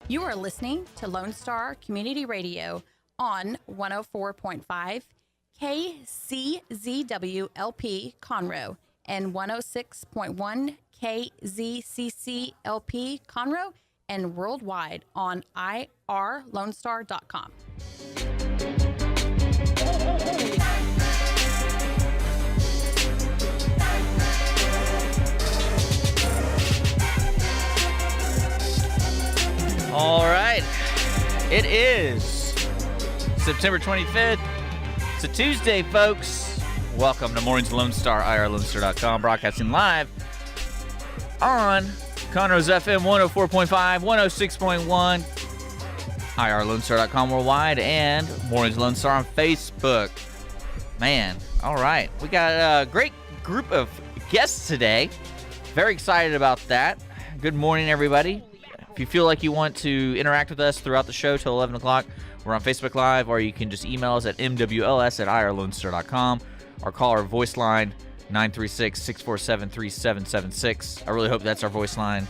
You are listening to Lone Star Community Radio on 104.5 KCZWLP Conroe and 106.1 KZCCLP Conroe and worldwide on irlonestar.com. All right, it is September 25th. It's a Tuesday, folks. Welcome to Mornings Lone Star, irlonestar.com, broadcasting live on Conroe's FM 104.5, 106.1, irlonestar.com worldwide, and Mornings Lone Star on Facebook. Man, all right. We got a great group of guests today. Very excited about that. Good morning, everybody. If you feel like you want to interact with us throughout the show till 11 o'clock, we're on Facebook Live, or you can just email us at mwls@irlonestar.com or call our voice line, 936-647-3776. I really hope that's our voice line.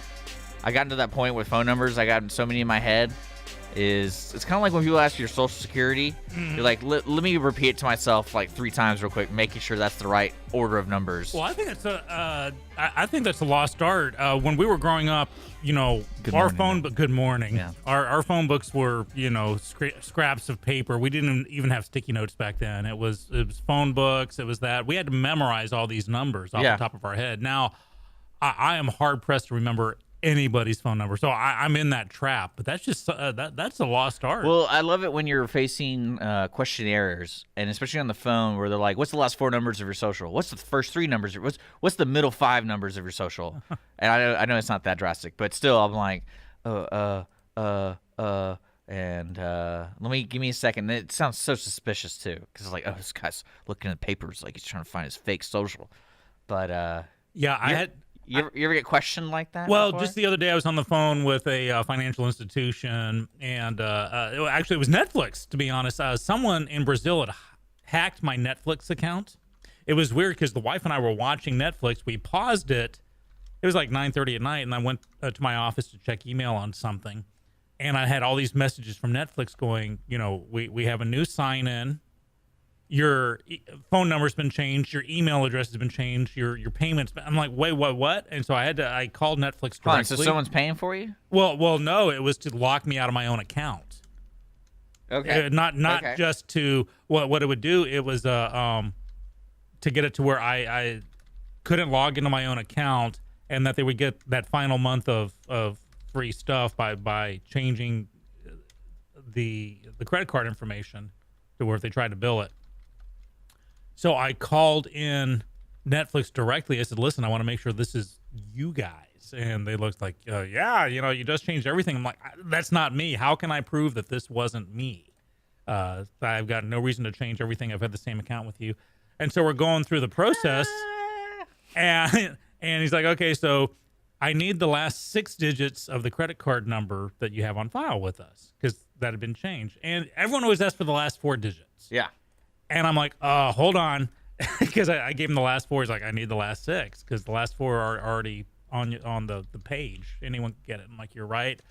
I got to that point with phone numbers. I got so many in my head. It's kind of like when people ask you your social security. You're like, let me repeat it to myself like 3 times real quick, making sure that's the right order of numbers. Well, I think that's a lost art. When we were growing up, you know, good morning. Yeah. Our phone books were, you know, scraps of paper. We didn't even have sticky notes back then. It was phone books. It was that we had to memorize all these numbers off the top of our head. Now, I am hard pressed to remember anybody's phone number, so I'm in that trap. But that's just that's a lost art. Well, I love it when you're facing questionnaires, and especially on the phone, where they're like, "What's the last 4 numbers of your social? What's the first 3 numbers? What's the middle 5 numbers of your social?" And I know it's not that drastic, but still, I'm like, and give me a second. It sounds so suspicious too, because it's like, oh, this guy's looking at papers like he's trying to find his fake social. But yeah, You ever get questioned like that? Well, before? just the other day, I was on the phone with a financial institution, and actually, it was Netflix, to be honest. Someone in Brazil had hacked my Netflix account. It was weird because the wife and I were watching Netflix. We paused it. It was like 9:30 at night, and I went to my office to check email on something, and I had all these messages from Netflix going, you know, we have a new sign-in. Your phone number's been changed. Your email address has been changed. Your payments. I'm like, wait, what? And so I called Netflix directly. So someone's paying for you? Well, no, it was to lock me out of my own account. Okay. Not just to what it would do. It was to get it to where I couldn't log into my own account, and that they would get that final month of free stuff by changing the credit card information to where if they tried to bill it. So I called in Netflix directly. I said, listen, I want to make sure this is you guys. And they looked like, yeah, you know, you just changed everything. I'm like, that's not me. How can I prove that this wasn't me? I've got no reason to change everything. I've had the same account with you. And so we're going through the process. And he's like, okay, so I need the last 6 digits of the credit card number that you have on file with us, because that had been changed. And everyone always asks for the last 4 digits. Yeah. And I'm like, hold on, because I gave him the last 4. He's like, I need the last 6, because the last 4 are already on the page. Anyone can get it. I'm like, you're right.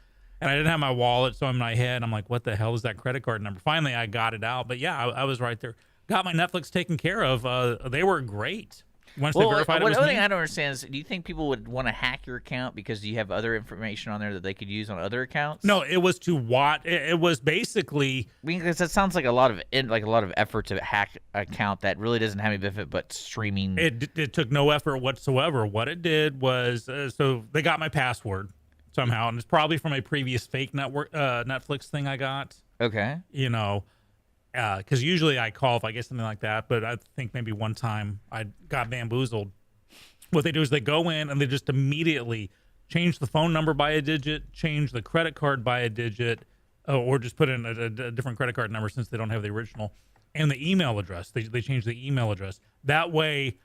And I didn't have my wallet, so in my head, I'm like, what the hell is that credit card number? Finally, I got it out. But yeah, I was right there. Got my Netflix taken care of. They were great. Once they verified it was me. One thing I don't understand is, do you think people would want to hack your account because you have other information on there that they could use on other accounts? No, it was to what? It was basically. I mean, because that sounds like a lot of effort to hack an account that really doesn't have any benefit but streaming. It took no effort whatsoever. What it did was, so they got my password somehow, and it's probably from a previous fake Netflix thing I got. Okay. You know. Because usually I call if I get something like that, but I think maybe one time I got bamboozled. What they do is they go in and they just immediately change the phone number by a digit, change the credit card by a digit, or just put in a different credit card number since they don't have the original, and the email address. They change the email address. That way,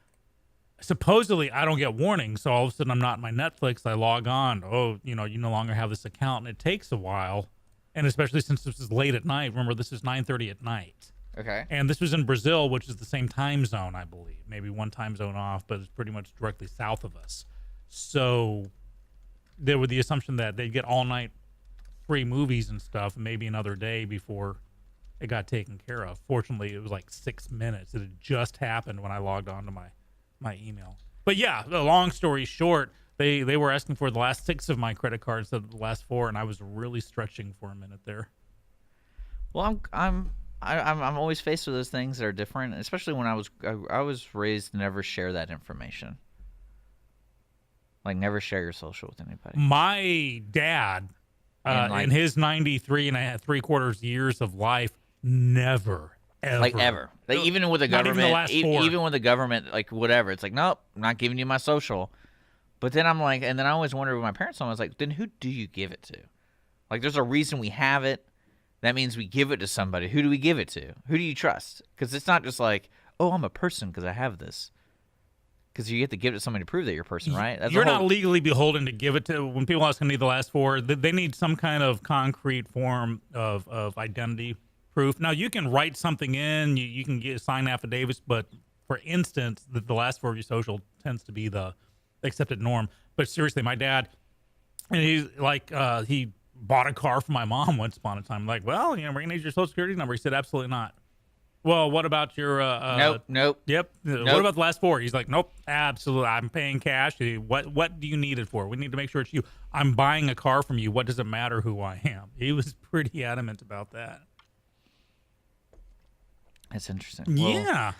supposedly I don't get warnings. So all of a sudden I'm not in my Netflix. I log on. Oh, you know, you no longer have this account, and it takes a while. And especially since this is late at night. Remember, this is 9:30 at night. Okay. And this was in Brazil, which is the same time zone, I believe. Maybe one time zone off, but it's pretty much directly south of us. So there was the assumption that they'd get all night free movies and stuff, maybe another day before it got taken care of. Fortunately, it was like 6 minutes. It had just happened when I logged on to my email. But yeah, the long story short, they were asking for the last 6 of my credit cards instead of the last 4, and I was really stretching for a minute there. Well, I'm always faced with those things that are different, especially when I was raised to never share that information. Like, never share your social with anybody. My dad, in his 93 and a half, 3/4 years of life, never, ever. Like, ever. Like, even with the Not even the government, last 4. even with the government, like, whatever. It's like, nope, I'm not giving you my social. But then I'm like, and then I always wonder with my parents, I was like, then who do you give it to? Like, there's a reason we have it. That means we give it to somebody. Who do we give it to? Who do you trust? Because it's not just like, oh, I'm a person because I have this. Because you have to give it to somebody to prove that you're a person, right? You're not legally beholden to give it to. When people ask, I need the last 4, they need some kind of concrete form of identity proof. Now, you can write something in, you can sign affidavits, but for instance, the last 4 of your social tends to be the accepted norm. But seriously, my dad, and he's like, he bought a car for my mom once upon a time. Like, well, we're going to need your social security number. He said, absolutely not. Well, what about your Nope. Yep. Nope. What about the last 4? He's like, nope, absolutely. I'm paying cash. What do you need it for? We need to make sure it's you. I'm buying a car from you. What does it matter who I am? He was pretty adamant about that. That's interesting. Yeah.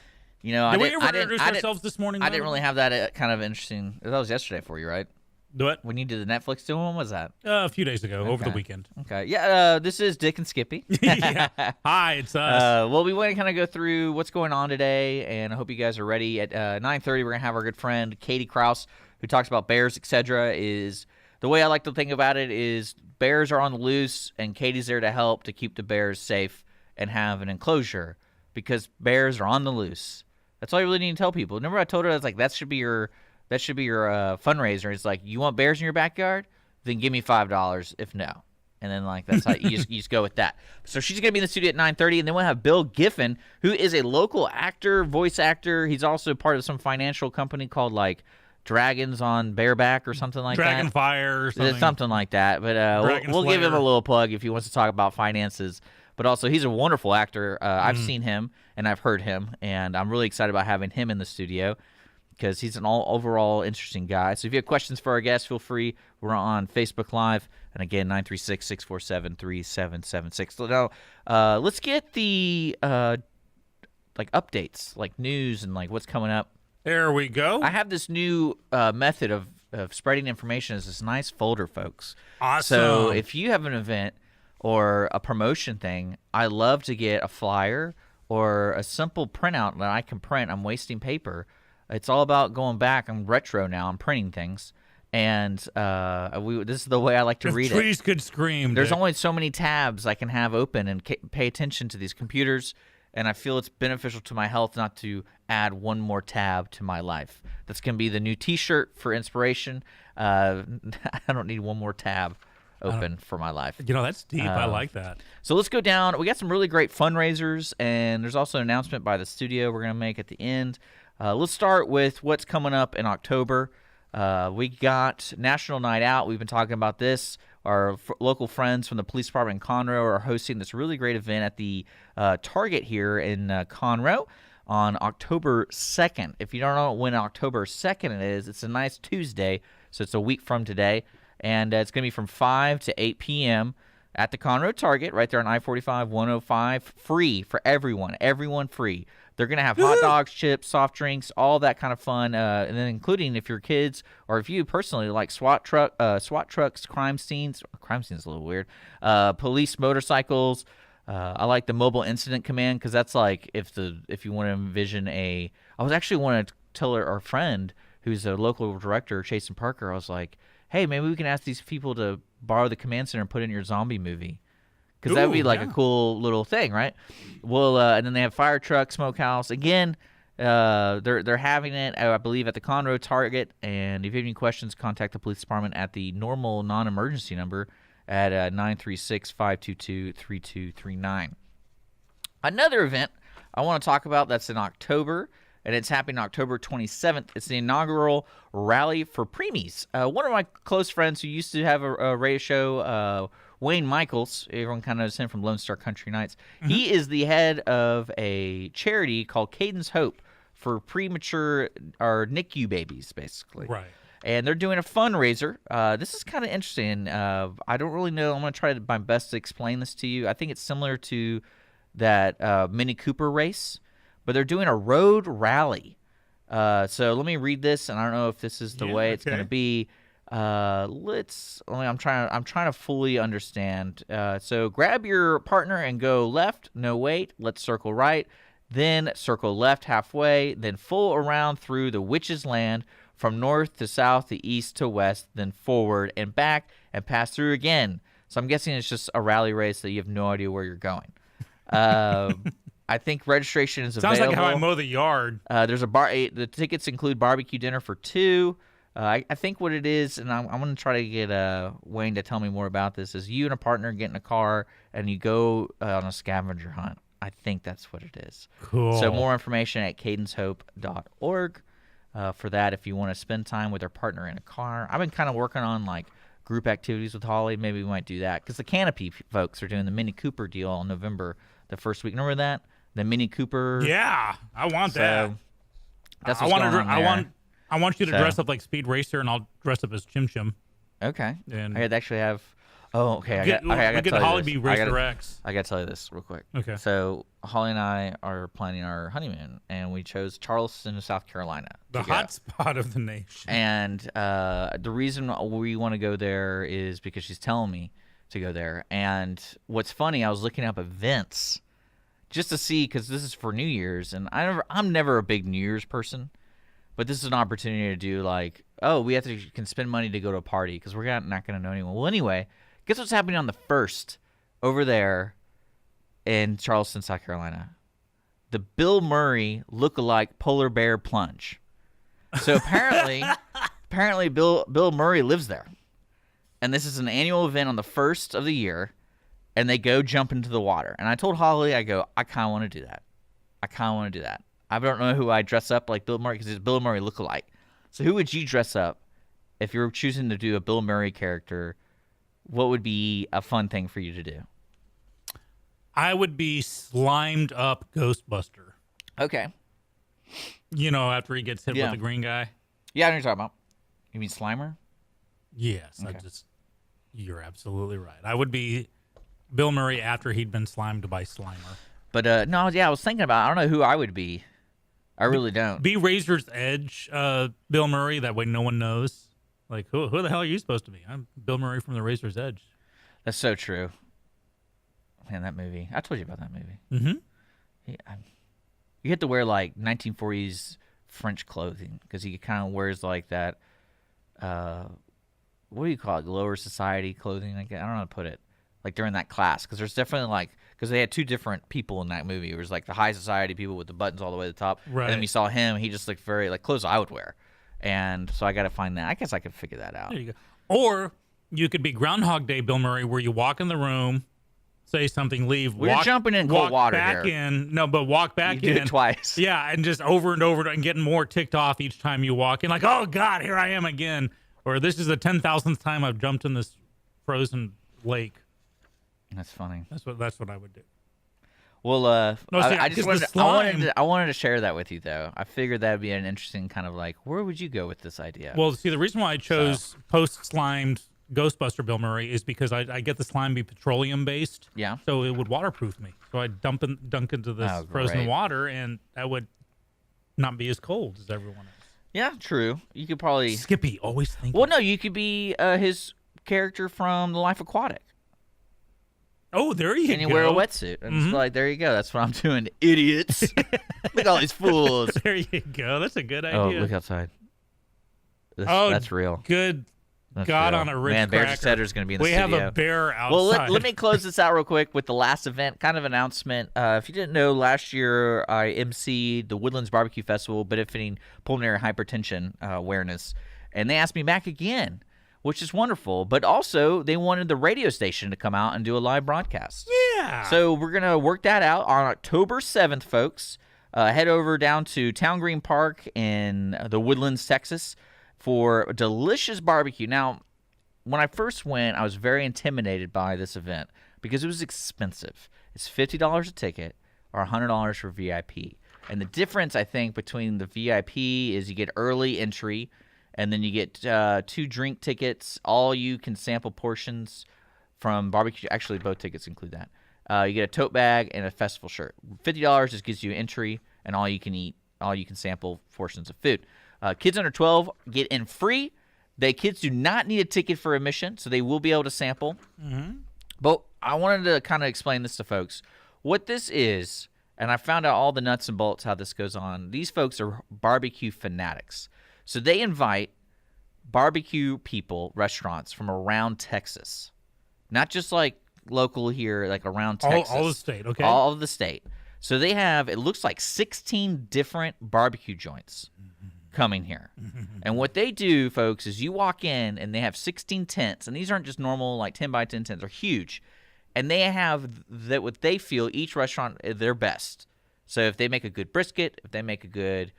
Well, Did we ever introduce ourselves this morning? I didn't really have that kind of interesting. That was yesterday for you, right? What? When you did the Netflix deal, when was that? A few days ago, over the weekend. Okay. Yeah, this is Dick and Skippy. Yeah. Hi, it's us. Well, we want to kind of go through what's going on today, and I hope you guys are ready. At 9:30, we're going to have our good friend Kati Krouse, who talks about bears, etc. The way I like to think about it is bears are on the loose, and Katie's there to help to keep the bears safe and have an enclosure because bears are on the loose. That's all you really need to tell people. Remember I told her, I was like, that should be your fundraiser. It's like, you want bears in your backyard? Then give me $5 if no. And then, like, that's how you just go with that. So she's going to be in the studio at 9:30, and then we'll have Bill Giffen, who is a local actor, voice actor. He's also part of some financial company called, like, Dragons on Bareback or something like that. Dragonfire or something. Something like that. But we'll give him a little plug if he wants to talk about finances. But also, he's a wonderful actor. I've seen him, and I've heard him, and I'm really excited about having him in the studio, because he's an overall interesting guy. So if you have questions for our guests, feel free. We're on Facebook Live. And again, 936-647-3776. So now, let's get the updates, like news and like what's coming up. There we go. I have this new method of spreading information as this nice folder, folks. Awesome. So if you have an event or a promotion thing, I love to get a flyer or a simple printout that I can print. I'm wasting paper. It's all about going back. I'm retro now. I'm printing things. And this is the way I like to read it. Trees could scream. There's only so many tabs I can have open and pay attention to these computers. And I feel it's beneficial to my health not to add one more tab to my life. That's going to be the new T-shirt for inspiration. I don't need one more tab open for my life. That's deep. I like that. So let's go down. We got some really great fundraisers, and there's also an announcement by the studio we're going to make at the end. Let's start with what's coming up in October. We got National Night Out. We've been talking about this. Our local friends from the police department in Conroe are hosting this really great event at the Target here in Conroe on October 2nd. If you don't know when October 2nd is, it's a nice Tuesday, so it's a week from today. And it's going to be from 5 to 8 p.m. at the Conroe Target right there on I-45, 105, free for everyone. Everyone free. They're going to have hot dogs, chips, soft drinks, all that kind of fun, and then including if your kids or if you personally like SWAT trucks, crime scenes. Crime scenes is a little weird. Police motorcycles. I like the mobile incident command because that's like if you want to envision I was actually wanting to tell our friend who's a local director, Chasen Parker. I was like, hey, maybe we can ask these people to borrow the command center and put it in your zombie movie. Because that would be like a cool little thing, right? Well, and then they have fire truck, smokehouse. Again, they're having it, I believe, at the Conroe Target. And if you have any questions, contact the police department at the normal non-emergency number at 936-522-3239. Another event I want to talk about that's in October, and it's happening October 27th. It's the inaugural Rally for Preemies. One of my close friends who used to have a radio show Wayne Michaels, everyone kind of knows him from Lone Star Country Nights. He is the head of a charity called Caden's Hope for premature or NICU babies, basically. Right. And they're doing a fundraiser. This is kind of interesting. I don't really know. I'm going to try my best to explain this to you. I think it's similar to that Mini Cooper race, but they're doing a road rally. So let me read this, and I don't know if this is the way it's going to be. I'm trying to fully understand. So grab your partner and go left. No, wait. Let's circle right. Then circle left halfway. Then full around through the witch's land from north to south to east to west. Then forward and back and pass through again. So I'm guessing it's just a rally race that you have no idea where you're going. I think registration is available. Sounds like how I mow the yard. There's the tickets include barbecue dinner for 2. I think what it is, and I'm going to try to get Wayne to tell me more about this, is you and a partner get in a car and you go on a scavenger hunt. I think that's what it is. Cool. So more information at cadenshope.org for that if you want to spend time with our partner in a car. I've been kind of working on like group activities with Holly. Maybe we might do that because the Canopy folks are doing the Mini Cooper deal on November the first week. Remember that? The Mini Cooper. Yeah, I want that. That's what's going on there. I want you to dress up like Speed Racer, and I'll dress up as Chim Chim. Okay. And I actually have. Oh, okay. We get Holly be Racer X. I got to tell you this real quick. Okay. So Holly and I are planning our honeymoon, and we chose Charleston, South Carolina. The hot spot of the nation. And the reason we want to go there is because she's telling me to go there. And what's funny, I was looking up events just to see, because this is for New Year's, and I'm never a big New Year's person. But this is an opportunity to do like, can spend money to go to a party because we're not going to know anyone. Well, anyway, guess what's happening on the 1st over there in Charleston, South Carolina? The Bill Murray look-alike polar bear plunge. So apparently Bill Murray lives there. And this is an annual event on the 1st of the year, and they go jump into the water. And I told Holly, I kind of want to do that. I don't know who I dress up like Bill Murray because it's Bill Murray look-alike. So who would you dress up if you were choosing to do a Bill Murray character? What would be a fun thing for you to do? I would be slimed up Ghostbuster. Okay. You know, after he gets hit with the green guy. Yeah, I know what you're talking about. You mean Slimer? Yes. Okay. You're absolutely right. I would be Bill Murray after he'd been slimed by Slimer. But no, I was thinking about. I don't know who I would be. I really don't. Be Razor's Edge, Bill Murray. That way, no one knows. Like, who the hell are you supposed to be? I'm Bill Murray from the Razor's Edge. That's so true. Man, that movie. I told you about that movie. Mm-hmm. You have to wear like 1940s French clothing because he kind of wears like that. What do you call it? Lower society clothing. I don't know how to put it. Like during that class, because there's definitely like. Because they had 2 different people in that movie. It was like the high society people with the buttons all the way to the top. Right. And then we saw him. He just looked very like clothes I would wear. And so I got to find that. I guess I could figure that out. There you go. Or you could be Groundhog Day Bill Murray, where you walk in the room, say something, leave. We're jumping in cold water back here. in. No, but walk back you in. Do it twice. Yeah, and just over and over and getting more ticked off each time you walk in. Like, oh, God, here I am again. Or this is the 10,000th time I've jumped in this frozen lake. That's funny. That's what I would do. Well, I just wanted to share that with you, though. I figured that would be an interesting kind of like, where would you go with this idea? Well, see, the reason why I chose post-slimed Ghostbuster Bill Murray is because I get the slime be petroleum-based. Yeah. So it would waterproof me. So I'd dunk into this frozen water, and I would not be as cold as everyone else. Yeah, true. You could probably... Skippy, always thinking. Well, no, you could be his character from The Life Aquatic. Oh, there you go. And you wear a wetsuit. And it's like, there you go. That's what I'm doing. Idiots. Look at all these fools. There you go. That's a good idea. Oh, look outside. That's real. Good. That's God real. on a Ritz Man, Bear cracker. Setter is going to be in the studio. We have a bear outside. Well, let me close this out real quick with the last event, kind of announcement. If you didn't know, last year I emceed the Woodlands Barbecue Festival benefiting pulmonary hypertension awareness. And they asked me back again, which is wonderful. But also, they wanted the radio station to come out and do a live broadcast. Yeah. So we're going to work that out on October 7th, folks. Head over down to Town Green Park in the Woodlands, Texas, for delicious barbecue. Now, when I first went, I was very intimidated by this event because it was expensive. It's $50 a ticket or $100 for VIP. And the difference, I think, between the VIP is you get early entry, and then you get 2 drink tickets. All you can sample portions from barbecue. Actually, both tickets include that. You get a tote bag and a festival shirt. $50 just gives you entry and all you can eat, all you can sample portions of food. Kids under 12 get in free. Kids do not need a ticket for admission, so they will be able to sample. Mm-hmm. But I wanted to kind of explain this to folks. What this is, and I found out all the nuts and bolts how this goes on. These folks are barbecue fanatics. So they invite barbecue people, restaurants from around Texas. Not just like local here, like around Texas. All the state, okay. All of the state. So they have, it looks like 16 different barbecue joints coming here. And what they do, folks, is you walk in and they have 16 tents. And these aren't just normal like 10 by 10 tents. They're huge. And they have that what they feel each restaurant their best. So if they make a good brisket, if they make a good,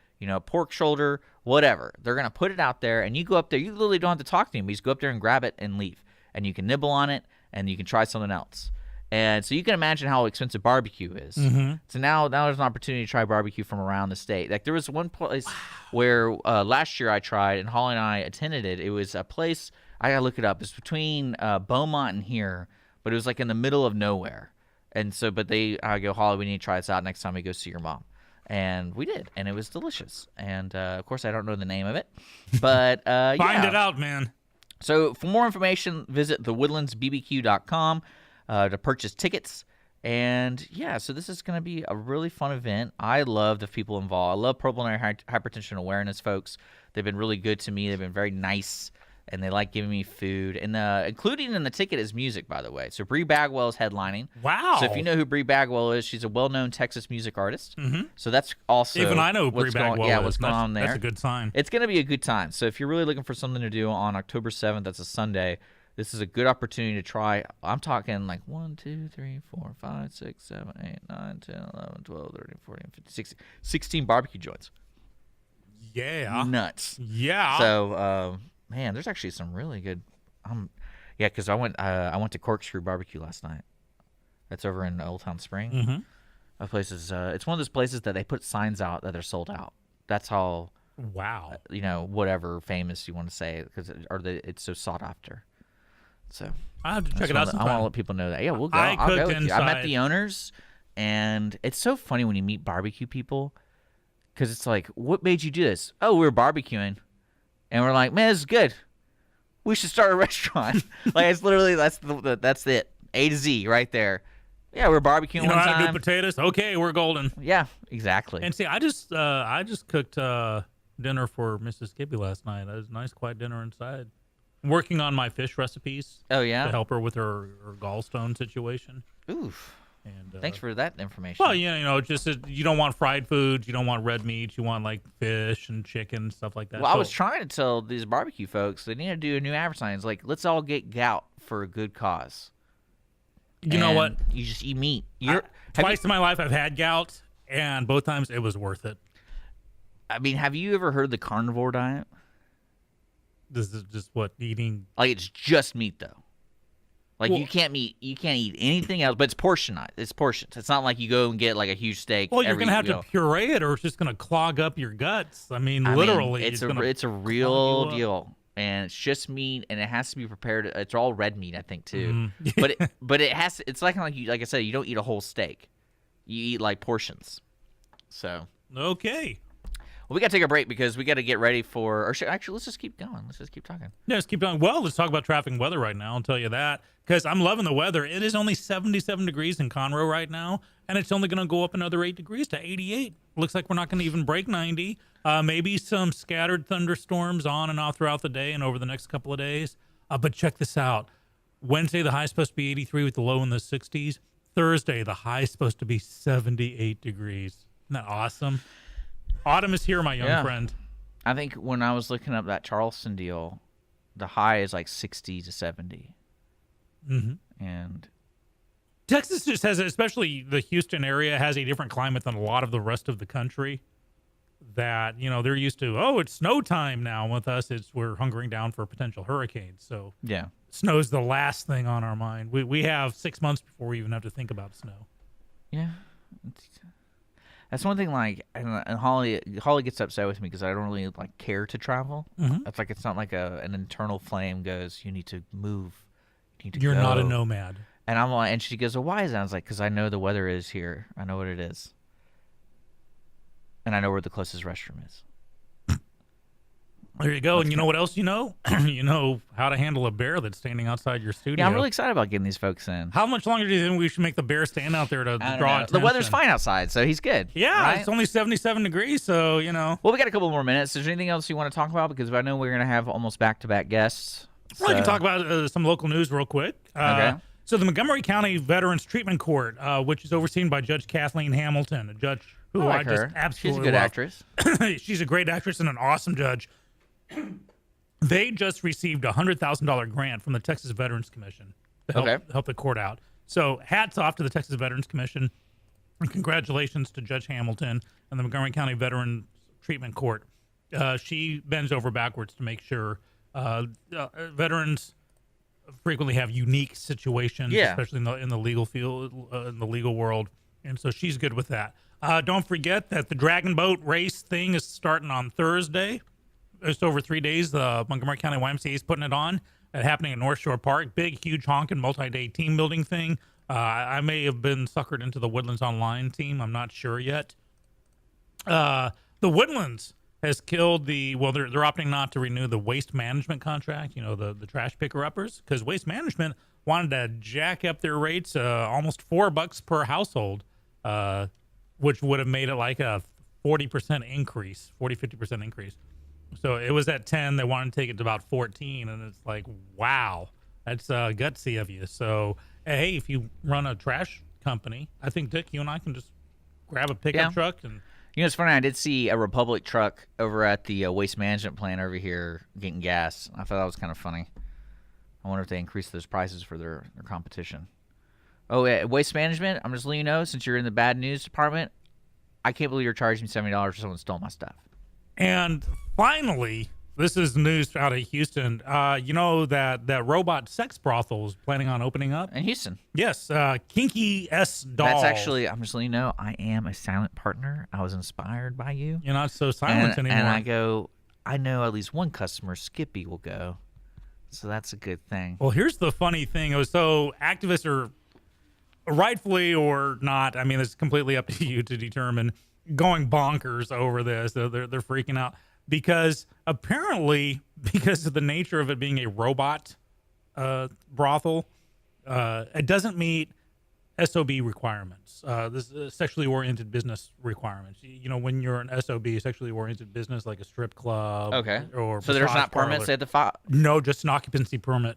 pork shoulder, whatever, they're going to put it out there. And you go up there. You literally don't have to talk to them. You just go up there and grab it and leave. And you can nibble on it and you can try something else. And so you can imagine how expensive barbecue is. Mm-hmm. So now there's an opportunity to try barbecue from around the state. Like there was one place where last year I tried, and Holly and I attended it. It was a place, I gotta look it up. It's between Beaumont and here, but it was like in the middle of nowhere. And so, I go, Holly, we need to try this out next time we go see your mom. And we did, and it was delicious. And of course, I don't know the name of it, but Find it out, man. So for more information, visit thewoodlandsbbq.com. To purchase tickets. And yeah, so this is going to be a really fun event. I love the people involved. I love pulmonary hypertension awareness folks. They've been really good to me. They've been very nice, and they like giving me food. And including in the ticket is music, by the way. So Bree Bagwell is headlining. Wow. So if you know who Bree Bagwell is, she's a well-known Texas music artist. Mm-hmm. So that's also even I know who Bree Bagwell is. What's going on there. That's a good sign. It's going to be a good time. So if you're really looking for something to do on October 7th, that's a Sunday, this is a good opportunity to try. I'm talking like 1, 2, 3, 4, 5, 6, 7, 8, 9, 10, 11, 12, 13, 14, 15, 16 barbecue joints. Yeah. Nuts. Yeah. So, man, there's actually some really good. Yeah, because I went to Corkscrew Barbecue last night. That's over in Old Town Spring. Mm-hmm. That place is. It's one of those places that they put signs out that they're sold out. That's how. Wow. Whatever famous you want to say, it's so sought after. So I have to check it out sometime. I want to let people know that. Yeah, we'll go. I'll go with you. I met inside. the owners, and it's so funny when you meet barbecue people, because it's like, what made you do this? Oh, we were barbecuing, and we're like, man, this is good. We should start a restaurant. Like it's literally that's it. A to Z right there. Yeah, we're barbecuing. You know one how time. to do potatoes? Okay, we're golden. Yeah, exactly. And see, I just cooked dinner for Mrs. Skippy last night. It was a nice, quiet dinner inside. Working on my fish recipes. Oh yeah, to help her with her gallstone situation. Oof. And thanks for that information. Well, just you don't want fried foods, you don't want red meat, you want like fish and chicken, stuff like that. Well, I was trying to tell these barbecue folks they need to do a new advertising. It's like, let's all get gout for a good cause. You know what? You just eat meat. Twice in my life I've had gout, and both times it was worth it. I mean, have you ever heard the carnivore diet? This is just what eating. Like it's just meat though. Like you can't eat anything else, but it's portionized. It's portions. It's not like you go and get like a huge steak. Well, you're gonna have to puree it, or it's just gonna clog up your guts. I mean, literally, it's a real deal, and it's just meat, and it has to be prepared. It's all red meat, I think, too. Mm-hmm. but it has. It's like I said, you don't eat a whole steak. You eat like portions. So okay. Well, we got to take a break because we got to get ready for. Or actually, let's just keep going. Let's just keep talking. Yeah, let's keep going. Well, let's talk about traffic and weather right now. I'll tell you that because I'm loving the weather. It is only 77 degrees in Conroe right now, and it's only going to go up another 8 degrees to 88. Looks like we're not going to even break 90. Maybe some scattered thunderstorms on and off throughout the day and over the next couple of days. But check this out. Wednesday, the high is supposed to be 83 with the low in the 60s. Thursday, the high is supposed to be 78 degrees. Isn't that awesome? Autumn is here, my young friend. I think when I was looking up that Charleston deal, the high is like 60 to 70. Mm-hmm. And Texas just has, especially the Houston area, has a different climate than a lot of the rest of the country. that, they're used to, oh, it's snow time now. With us, we're hunkering down for potential hurricanes. So Yeah. snow's the last thing on our mind. We have 6 months before we even have to think about snow. Yeah. That's one thing, like, and Holly gets upset with me because I don't really, like, care to travel. Mm-hmm. It's like, it's not like an internal flame goes, you need to move. You're not a nomad. And I'm like, and she goes, well, why is that? I was like, because I know the weather is here. I know what it is. And I know where the closest restroom is. There you go. And you know what else you know? You know how to handle a bear that's standing outside your studio. Yeah, I'm really excited about getting these folks in. How much longer do you think we should make the bear stand out there to draw attention? The weather's fine outside, so he's good. Yeah, right? It's only 77 degrees, so, Well, we got a couple more minutes. Is there anything else you want to talk about? Because I know we're going to have almost back-to-back guests. Well, I can talk about some local news real quick. Okay. So the Montgomery County Veterans Treatment Court, which is overseen by Judge Kathleen Hamilton, a judge who I just absolutely She's a good love. actress. She's a great actress and an awesome judge. They just received a $100,000 grant from the Texas Veterans Commission to help the court out. So hats off to the Texas Veterans Commission, and congratulations to Judge Hamilton and the Montgomery County Veterans Treatment Court. She bends over backwards to make sure veterans frequently have unique situations, especially in the legal field, in the legal world, and so she's good with that. Don't forget that the Dragon Boat race thing is starting on Thursday. It's over 3 days. The Montgomery County YMCA is putting it on. It's happening at North Shore Park. Big, huge, honking, multi-day team building thing. I may have been suckered into the Woodlands Online team. I'm not sure yet. The Woodlands has killed they're opting not to renew the waste management contract, the trash picker-uppers, because Waste Management wanted to jack up their rates almost $4 per household, which would have made it like a 50% increase. So it was at 10. They wanted to take it to about 14, and it's like, wow, that's gutsy of you. So, hey, if you run a trash company, I think, Dick, you and I can just grab a pickup truck. And it's funny. I did see a Republic truck over at the waste management plant over here getting gas. I thought that was kind of funny. I wonder if they increased those prices for their competition. Oh, yeah, waste management, I'm just letting you know, since you're in the bad news department, I can't believe you're charging me $70 for someone stole my stuff. And finally, this is news out of Houston. You know that robot sex brothel is planning on opening up? In Houston. Yes. Kinky S Doll. That's actually, I'm just letting you know, I am a silent partner. I was inspired by you. You're not so silent anymore. And I know at least one customer, Skippy, will go. So that's a good thing. Well, here's the funny thing. So activists are rightfully or not, I mean, it's completely up to you to determine, going bonkers over this. They're freaking out because apparently, because of the nature of it being a robot brothel, it doesn't meet SOB requirements. This is sexually oriented business requirements. When you're an SOB, sexually oriented business, like a strip club. Okay. Or so there's not permits they have to file? No, just an occupancy permit.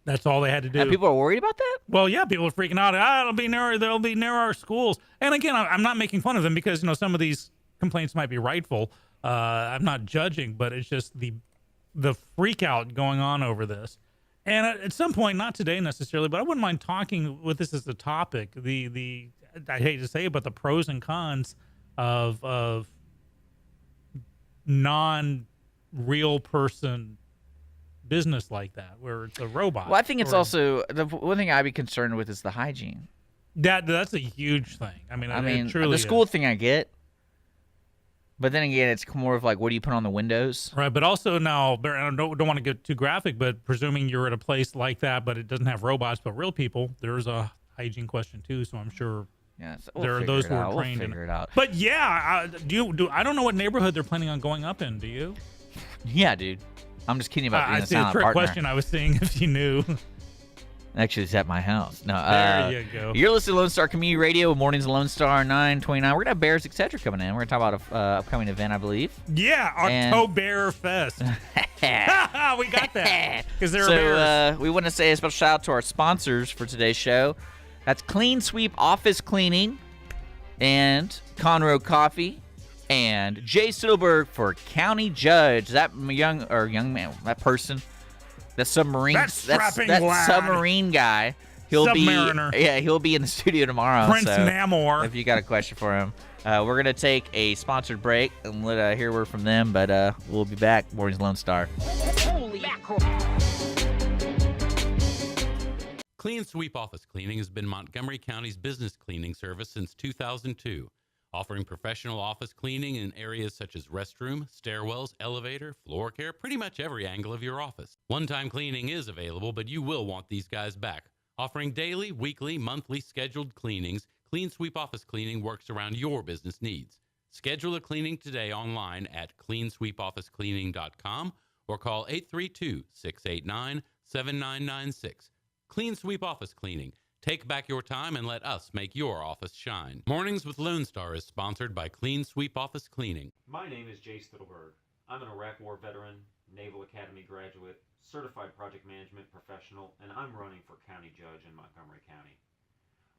That's all they had to do. And people are worried about that? Well, yeah, people are freaking out. They'll be near our schools. And again, I'm not making fun of them because, some of these complaints might be rightful. I'm not judging, but it's just the freak out going on over this. And at some point, not today necessarily, but I wouldn't mind talking with this as a topic. I hate to say it, but the pros and cons of non-real person business like that, where it's a robot. Well, I think it's also, the one thing I'd be concerned with is the hygiene. That's a huge thing. I mean, it truly the school thing I get, but then again, it's more of like, what do you put on the windows? Right, but also now, I don't want to get too graphic, but presuming you're at a place like that, but it doesn't have robots, but real people, there's a hygiene question too, so I'm sure there are those who are trained in it. Out. But yeah, I don't know what neighborhood they're planning on going up in, do you? Yeah, dude. I'm just kidding about being a silent trick partner. Question. I was seeing if you knew. Actually, it's at my house. No, there you go. You're listening to Lone Star Community Radio. Mornings Lone Star 929. We're gonna have Bears Etc. coming in. We're gonna talk about an upcoming event, I believe. Yeah, OctoBEARfest. We got that because there are bears. We want to say a special shout out to our sponsors for today's show. That's Clean Sweep Office Cleaning and Conroe Coffee. And Jay Silberg for county judge. That young man, that person, that submarine, that submarine guy Submariner. He'll be in the studio tomorrow. Prince so Namor. if you got a question for him. We're going to take a sponsored break and hear a word from them, but we'll be back. Morning's Lone Star. Holy mackerel. Clean Sweep Office Cleaning has been Montgomery County's business cleaning service since 2002, offering professional office cleaning in areas such as restroom, stairwells, elevator, floor care, pretty much every angle of your office. One-time cleaning is available, but you will want these guys back. Offering daily, weekly, monthly scheduled cleanings, Clean Sweep Office Cleaning works around your business needs. Schedule a cleaning today online at cleansweepofficecleaning.com or call 832-689-7996. Clean Sweep Office Cleaning. Take back your time and let us make your office shine. Mornings with Lone Star is sponsored by Clean Sweep Office Cleaning. My name is Jay Stittleberg. I'm an Iraq War veteran, Naval Academy graduate, certified project management professional, and I'm running for county judge in Montgomery County.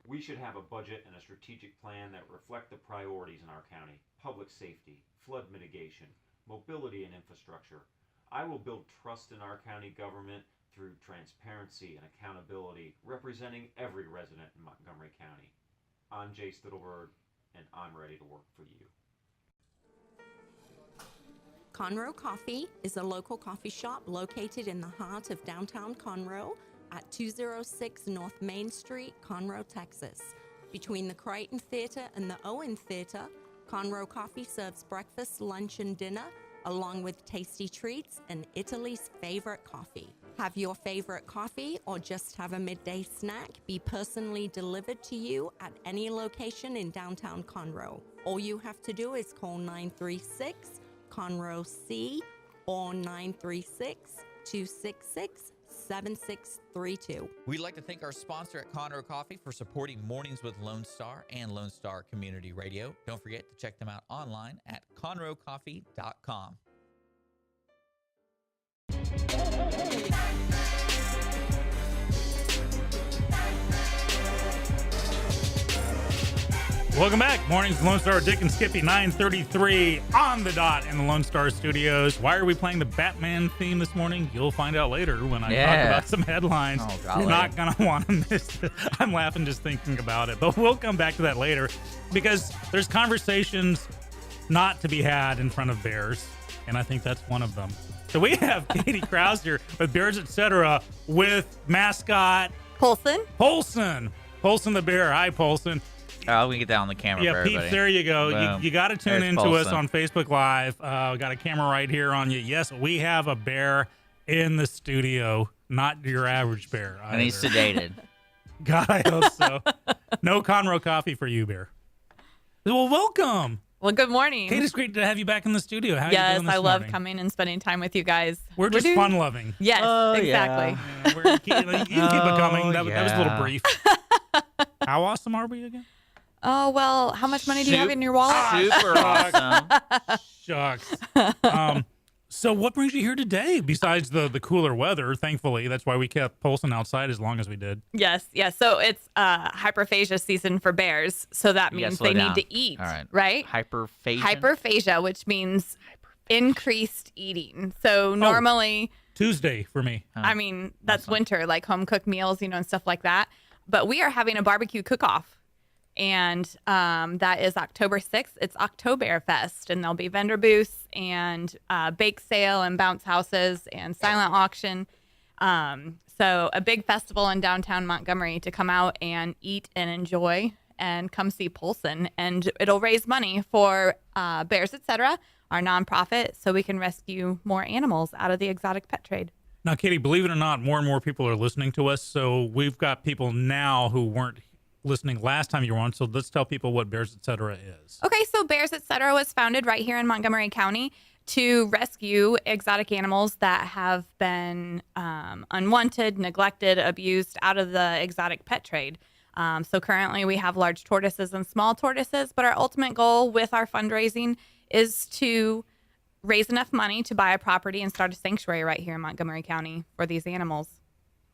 We should have a budget and a strategic plan that reflect the priorities in our county: public safety, flood mitigation, mobility and infrastructure. I will build trust in our county government through transparency and accountability, representing every resident in Montgomery County. I'm Jay Stittleberg, and I'm ready to work for you. Conroe Coffee is a local coffee shop located in the heart of downtown Conroe at 206 North Main Street, Conroe, Texas. Between the Crichton Theater and the Owen Theater, Conroe Coffee serves breakfast, lunch, and dinner, along with tasty treats and Italy's favorite coffee. Have your favorite coffee or just have a midday snack be personally delivered to you at any location in downtown Conroe. All you have to do is call 936-CONROE-C or 936-266-7632. We'd like to thank our sponsor at Conroe Coffee for supporting Mornings with Lone Star and Lone Star Community Radio. Don't forget to check them out online at conroecoffee.com. Welcome back. Mornings with Lone Star, Dick and Skippy, 9:33 on the dot in the Lone Star Studios. Why are we playing the Batman theme this morning? You'll find out later when I talk about some headlines. Oh, You're not going to want to miss it. I'm laughing just thinking about it. But we'll come back to that later because there's conversations not to be had in front of bears, and I think that's one of them. So we have Kati Krouse here with Bears Etc. with mascot Polson. Polson the bear. Hi, Polson. Oh, we can get that on the camera for everybody. Peeps, there you go. You got to tune There's into us Polson. on Facebook Live. We got a camera right here on you. Yes, we have a bear in the studio, not your average bear either. And he's sedated. God, I hope so. No Conroe coffee for you, bear. Well, welcome. Well, good morning. Kate, it's great to have you back in the studio. How are you Yes, doing this I love morning? coming and spending time with you guys. We're just doing- fun-loving. Yes, Oh, exactly. yeah. You can keep it coming. That was a little yeah. brief. How awesome are we again? Oh, well, how much money do you have in your wallet? Super awesome. Shucks. So what brings you here today besides the cooler weather? Thankfully, that's why we kept Polson outside as long as we did. Yes. So it's hyperphagia season for bears. So that You gotta means slow they down. need to eat, All right. right? Hyperphagia. Hyperphagia, which means increased eating. So normally, Tuesday for me. I mean, that's winter, like home cooked meals, and stuff like that. But we are having a barbecue cook-off. And that is October 6th. It's OctoBEARfest, and there'll be vendor booths and bake sale and bounce houses and silent auction. So a big festival in downtown Montgomery to come out and eat and enjoy and come see Polson. And it'll raise money for Bears Etc., our nonprofit, so we can rescue more animals out of the exotic pet trade. Now, Katie, believe it or not, more and more people are listening to us. So we've got people now who weren't listening last time you were on. So let's tell people what Bears Etc. is. Okay, so Bears Etc. was founded right here in Montgomery County to rescue exotic animals that have been unwanted, neglected, abused out of the exotic pet trade. So currently we have large tortoises and small tortoises, but our ultimate goal with our fundraising is to raise enough money to buy a property and start a sanctuary right here in Montgomery County for these animals.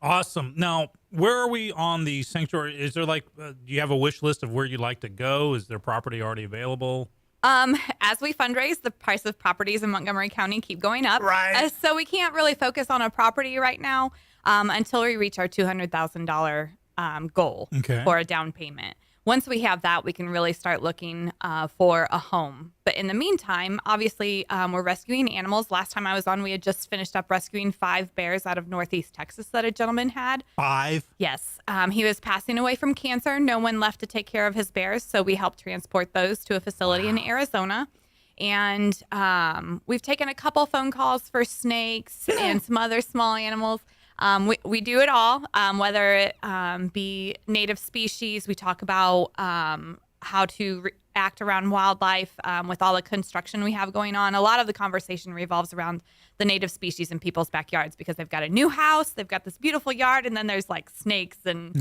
Awesome. Now, where are we on the sanctuary? Is there do you have a wish list of where you'd like to go? Is there property already available? As we fundraise, the price of properties in Montgomery County keep going up. Right. So we can't really focus on a property right now until we reach our $200,000 goal Okay. for a down payment. Once we have that, we can really start looking for a home. But in the meantime, obviously, we're rescuing animals. Last time I was on, we had just finished up rescuing 5 bears out of Northeast Texas that a gentleman had. 5? Yes. He was passing away from cancer. No one left to take care of his bears, so we helped transport those to a facility in Arizona. And we've taken a couple phone calls for snakes and some other small animals. We do it all, whether it be native species. We talk about how to act around wildlife with all the construction we have going on. A lot of the conversation revolves around the native species in people's backyards because they've got a new house, they've got this beautiful yard, and then there's like snakes and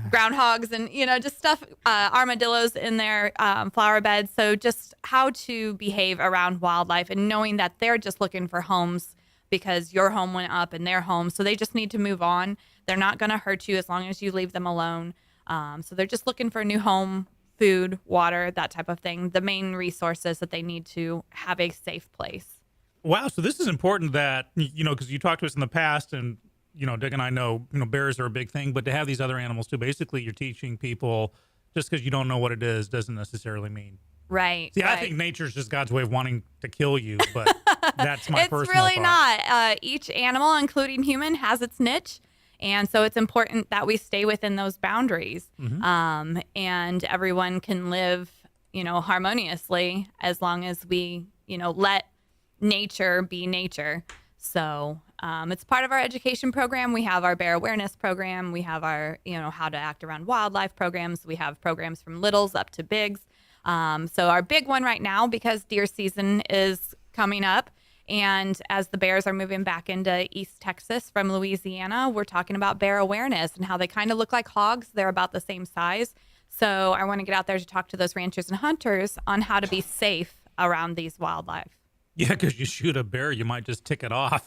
groundhogs and, just stuff, armadillos in their flower beds. So just how to behave around wildlife and knowing that they're just looking for homes because your home went up and their home. So they just need to move on. They're not going to hurt you as long as you leave them alone. So they're just looking for a new home, food, water, that type of thing. The main resources that they need to have a safe place. Wow. So this is important that, because you talked to us in the past and, Dick and I know, bears are a big thing, but to have these other animals too, basically you're teaching people just because you don't know what it is doesn't necessarily mean. Right. See, right. I think nature's just God's way of wanting to kill you, but that's my personal It's really thought. not. Each animal, including human, has its niche. And so it's important that we stay within those boundaries. Mm-hmm. And everyone can live, harmoniously as long as we, let nature be nature. So it's part of our education program. We have our bear awareness program. We have our, how to act around wildlife programs. We have programs from littles up to bigs. So our big one right now, because deer season is coming up, and as the bears are moving back into East Texas from Louisiana, we're talking about bear awareness and how they kind of look like hogs. They're about the same size. So I want to get out there to talk to those ranchers and hunters on how to be safe around these wildlife. Yeah, because you shoot a bear, you might just tick it off.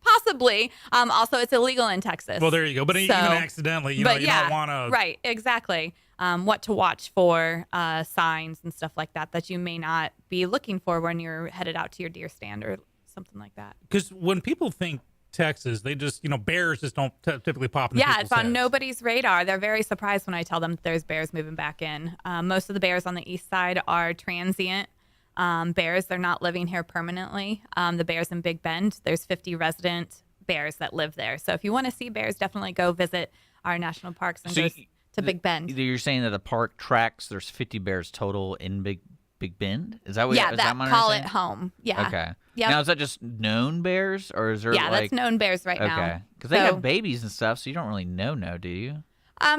Possibly. Also, it's illegal in Texas. Well, there you go. But even accidentally, you don't want to. Right, exactly. What to watch for, signs and stuff like that you may not be looking for when you're headed out to your deer stand or something like that. Because when people think Texas, they just, bears just don't typically pop in Yeah, it's on heads. nobody's radar. They're very surprised when I tell them that there's bears moving back in. Most of the bears on the east side are transient bears. They're not living here permanently. The bears in Big Bend, there's 50 resident bears that live there. So if you want to see bears, definitely go visit our national parks and go to Big Bend. You're saying that the park tracks, there's 50 bears total in Big Bend? Is that what? Yeah, is that my call it understanding? home. Yeah. Okay. Yep. Now is that just known bears, or is there That's known bears right now. Okay, because they have babies and stuff, so you don't really know, do you?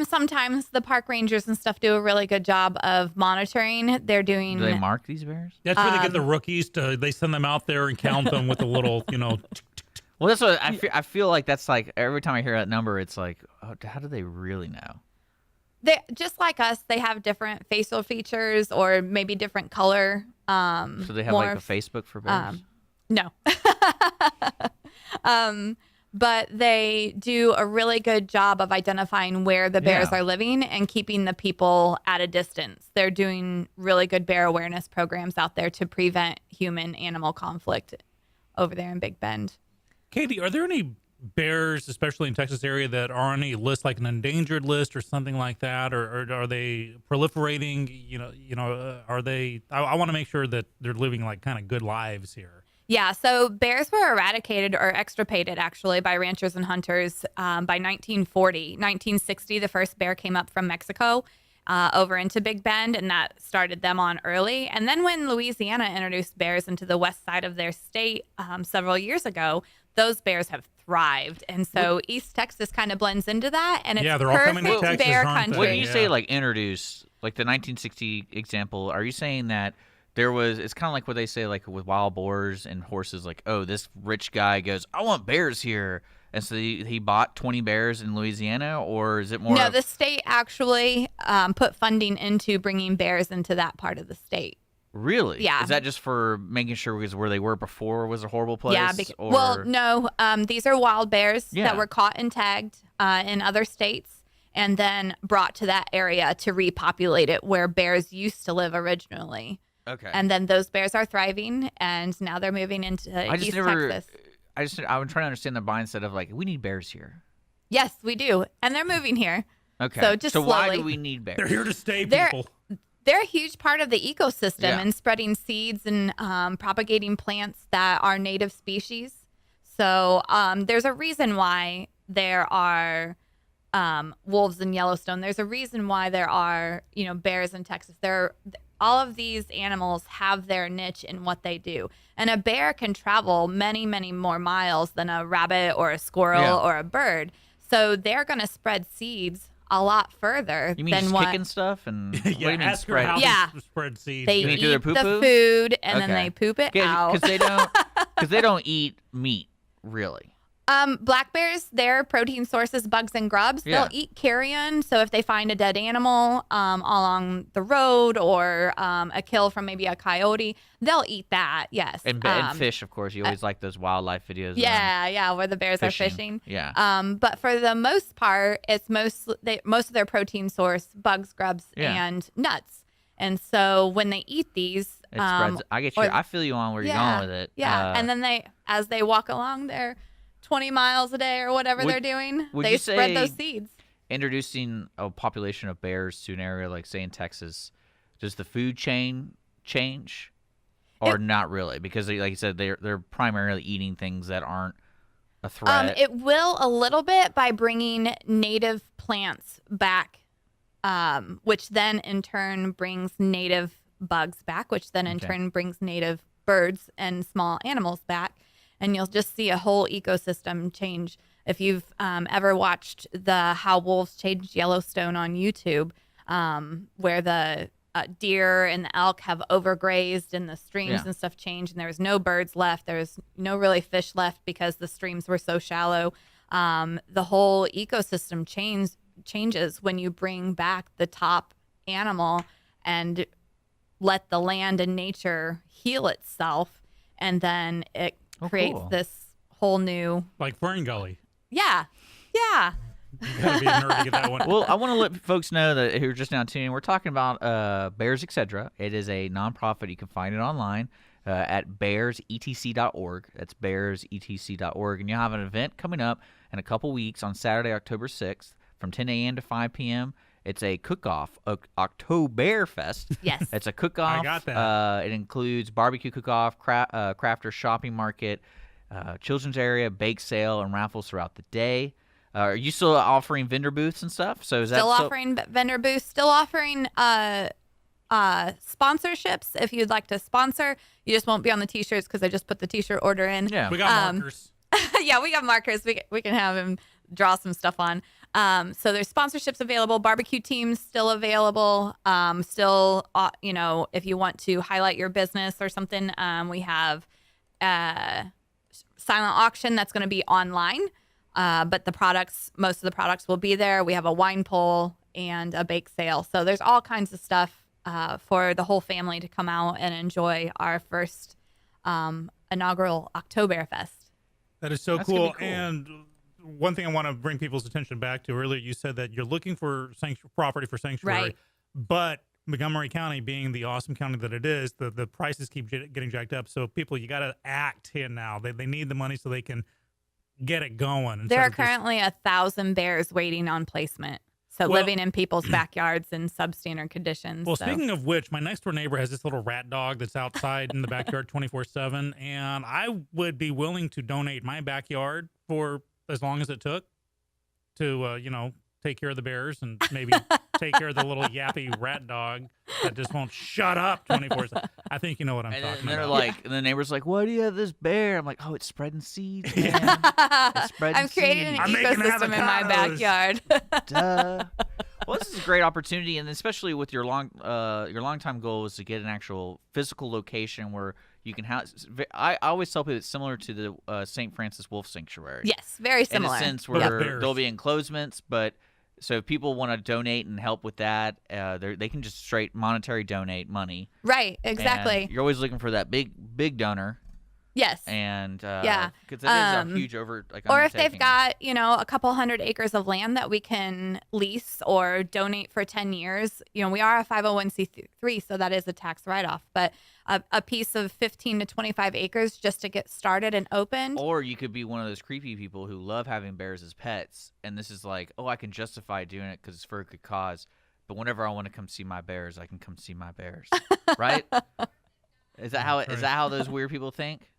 Sometimes the park rangers and stuff do a really good job of monitoring. They're doing. Do they mark these bears? That's where they get the rookies to. They send them out there and count them with a little, Well, that's what I feel like. That's like every time I hear that number, it's like, oh, how do they really know? They just like us. They have different facial features or maybe different color. So they have like a Facebook for bears. No. But they do a really good job of identifying where the bears are living and keeping the people at a distance. They're doing really good bear awareness programs out there to prevent human-animal conflict over there in Big Bend. Katie, are there any bears, especially in Texas area, that are on a list, like an endangered list or something like that, or are they proliferating? Are they? I want to make sure that they're living like kind of good lives here. Yeah, so bears were eradicated or extirpated actually by ranchers and hunters by 1940. 1960, the first bear came up from Mexico over into Big Bend, and that started them on early. And then when Louisiana introduced bears into the west side of their state several years ago, those bears have thrived. And so East Texas kind of blends into that, and it's they're all coming to perfect Texas, bear aren't they? country. When you say like introduce, like the 1960 example, are you saying that it's kind of like what they say like with wild boars and horses, like, oh, this rich guy goes, I want bears here, and so he bought 20 bears in Louisiana, or is it more? No, the state actually put funding into bringing bears into that part of the state. Really? Yeah. Is that just for making sure because where they were before was a horrible place? Yeah. Well, no. These are wild bears that were caught and tagged in other states and then brought to that area to repopulate it where bears used to live originally. Okay. And then those bears are thriving, and now they're moving into East Texas. I'm trying to understand the mindset of like, we need bears here. Yes, we do. And they're moving here. Okay. So just why slowly. do we need bears? They're here to stay, They're- people. They're a huge part of the ecosystem Yeah. and spreading seeds and propagating plants that are native species. So there's a reason why there are wolves in Yellowstone. There's a reason why there are, bears in Texas. All of these animals have their niche in what they do. And a bear can travel many, many more miles than a rabbit or a squirrel or a bird. So they're going to spread seeds a lot further You mean than just what kicking stuff and what do you mean ask her spread? how Yeah. they spread seeds. they You mean eat do their the poo-poo? food and then Okay. they poop it out. Because they don't eat meat really. Black bears, their protein source is bugs and grubs. Yeah. They'll eat carrion. So if they find a dead animal along the road or a kill from maybe a coyote, they'll eat that. Yes. And fish, of course. You always like those wildlife videos. of them Yeah, where the bears are fishing. Yeah. But for the most part, it's most of their protein source bugs, grubs, Yeah. and nuts. And so when they eat these, It spreads. I get you. or- I feel you on where you're going with it. Yeah, and then as they walk along their 20 miles a day or whatever Would- they're doing, would they you spread those say- seeds. Introducing a population of bears to an area like, say, in Texas, does the food chain change, or not really? Because, like you said, they're primarily eating things that aren't a threat. It will a little bit by bringing native plants back, which then in turn brings native bugs back, which then in Okay. turn brings native birds and small animals back. And you'll just see a whole ecosystem change. If you've ever watched the How Wolves Changed Yellowstone on YouTube, where the deer and the elk have overgrazed and the streams Yeah. and stuff changed, and there was no birds left, there was no really fish left because the streams were so shallow. The whole ecosystem changes when you bring back the top animal and let the land and nature heal itself, and then it creates cool. this whole new Like Fern Gully. yeah. You gotta be a nerd to get that one. Well, I want to let folks know that who are just now tuning in, we're talking about Bears Etc. It is a nonprofit. You can find it online at bearsetc.org. That's bearsetc.org. And you'll have an event coming up in a couple weeks on Saturday, October 6th from 10 a.m. to 5 p.m. It's a cook-off, OctoBEARfest. Yes. It's a cook-off. I got that. It includes barbecue cook-off, crafter shopping market, children's area, bake sale, and raffles throughout the day. Are you still offering vendor booths and stuff? So is Still that offering vendor booths, still offering sponsorships. If you'd like to sponsor, you just won't be on the t-shirts because I just put the t-shirt order in. Yeah. We got markers. Yeah, we got markers. We can have him draw some stuff on. So there's sponsorships available, barbecue teams still available. Still, if you want to highlight your business or something, we have silent auction that's going to be online. But most of the products will be there. We have a wine poll and a bake sale. So there's all kinds of stuff for the whole family to come out and enjoy our first inaugural OctoBEARfest. That is so That's gonna cool. be cool. And one thing I want to bring people's attention back to earlier, you said that you're looking for property for sanctuary, Right. but Montgomery County being the awesome county that it is, the prices keep getting jacked up. So people, you got to act here now. They need the money so they can get it going. There instead are of just- currently 1,000 bears waiting on placement. So Well- living in people's backyards in substandard conditions. Well, so. speaking of which, my next door neighbor has this little rat dog that's outside in the backyard 24/7, and I would be willing to donate my backyard for as long as it took to, take care of the bears and maybe take care of the little yappy rat dog that just won't shut up 24/7. I think you know what I'm And talking then they're about. like, and the neighbor's like, "Why do you have this bear?" I'm like, "Oh, it's spreading seeds, man. It's spreading I'm creating an seeds. I'm making ecosystem in my avocados. backyard. Duh." Well, this is a great opportunity, and especially with your long-time goal is to get an actual physical location where you can have. I always tell people it's similar to the St. Francis Wolf Sanctuary. Yes, very similar. In a sense But with where bears. there'll be enclosements, but so if people want to donate and help with that, they can just straight monetary donate money. Right, And exactly. you're always looking for that big donor. Yes. And Yeah. because that is a huge or if undertaking. they've got, a couple hundred acres of land that we can lease or donate for 10 years, we are a 501c3, so that is a tax write-off. But a piece of 15 to 25 acres just to get started and opened. Or you could be one of those creepy people who love having bears as pets, and this is like, oh, I can justify doing it because it's for a good cause. But whenever I want to come see my bears, I can come see my bears, right? Is that how those weird people think?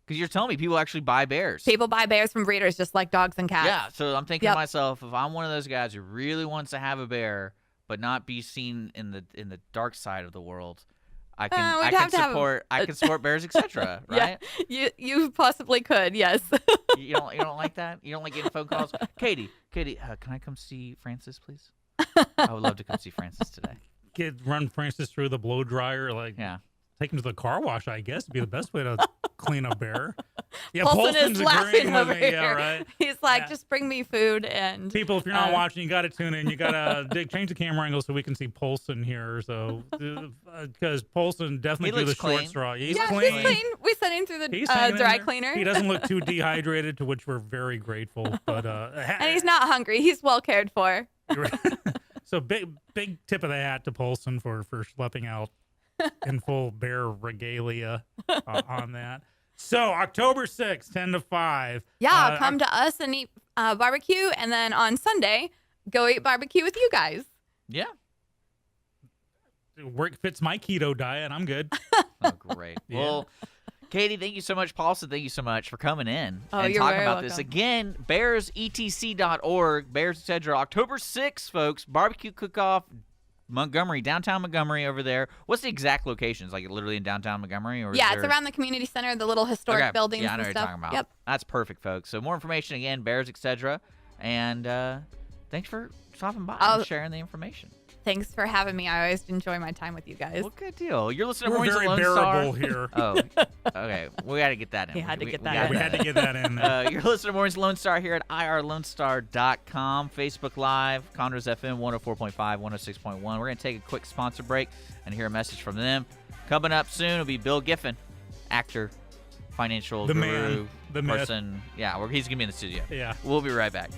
Because you're telling me people actually buy bears. People buy bears from breeders just like dogs and cats. Yeah, so I'm thinking to myself, if I'm one of those guys who really wants to have a bear but not be seen in the dark side of the world, I can support bears, etc. Right? Yeah, you possibly could. Yes. you don't like that? You don't like getting phone calls? Katie, can I come see Francis, please? I would love to come see Francis today. Run Francis through the blow dryer, take him to the car wash, I guess, would be the best way to clean a bear. Yeah, Paulson is laughing over here. here. Yeah, right. He's like, just bring me food and. People, if you're not watching, you got to tune in. You got to change the camera angle so we can see Paulson here. So, because Paulson definitely threw the clean. short straw. He's clean. We sent him through the dry cleaner. He doesn't look too dehydrated, to which we're very grateful. But and he's not hungry. He's well cared for. So big tip of the hat to Paulson for schlepping out in full bear regalia on that. So October 6th, 10 to 5. Yeah, come to us and eat barbecue, and then on Sunday, go eat barbecue with you guys. Yeah. Work fits my keto diet. I'm good. Oh, great. Yeah. Well, Katie, thank you so much. Paulson, thank you so much for coming in and you're talking very about welcome. this. Again, bearsetc.org, Bears, etc. October 6th, folks, barbecue cook-off, Montgomery, downtown Montgomery over there. What's the exact location? Is like literally in downtown Montgomery? Or it's around the community center, the little historic buildings yeah, I know and what stuff. you're talking about. Yep. That's perfect, folks. So more information, again, Bears, etc. And thanks for stopping by and sharing the information. Thanks for having me. I always enjoy my time with you guys. Well, good deal. You're listening to We're Mornings very with Lone Star. bearable here. Oh, okay. We got to get that in. We had to get that Yeah, we had to get that in. You're listening to Mornings with Lone Star here at irlonestar.com, Facebook Live, Conroe's FM 104.5, 106.1. We're going to take a quick sponsor break and hear a message from them. Coming up soon will be Bill Giffen, actor, financial guru, man, the person. Myth. Yeah, he's going to be in the studio. Yeah. We'll be right back.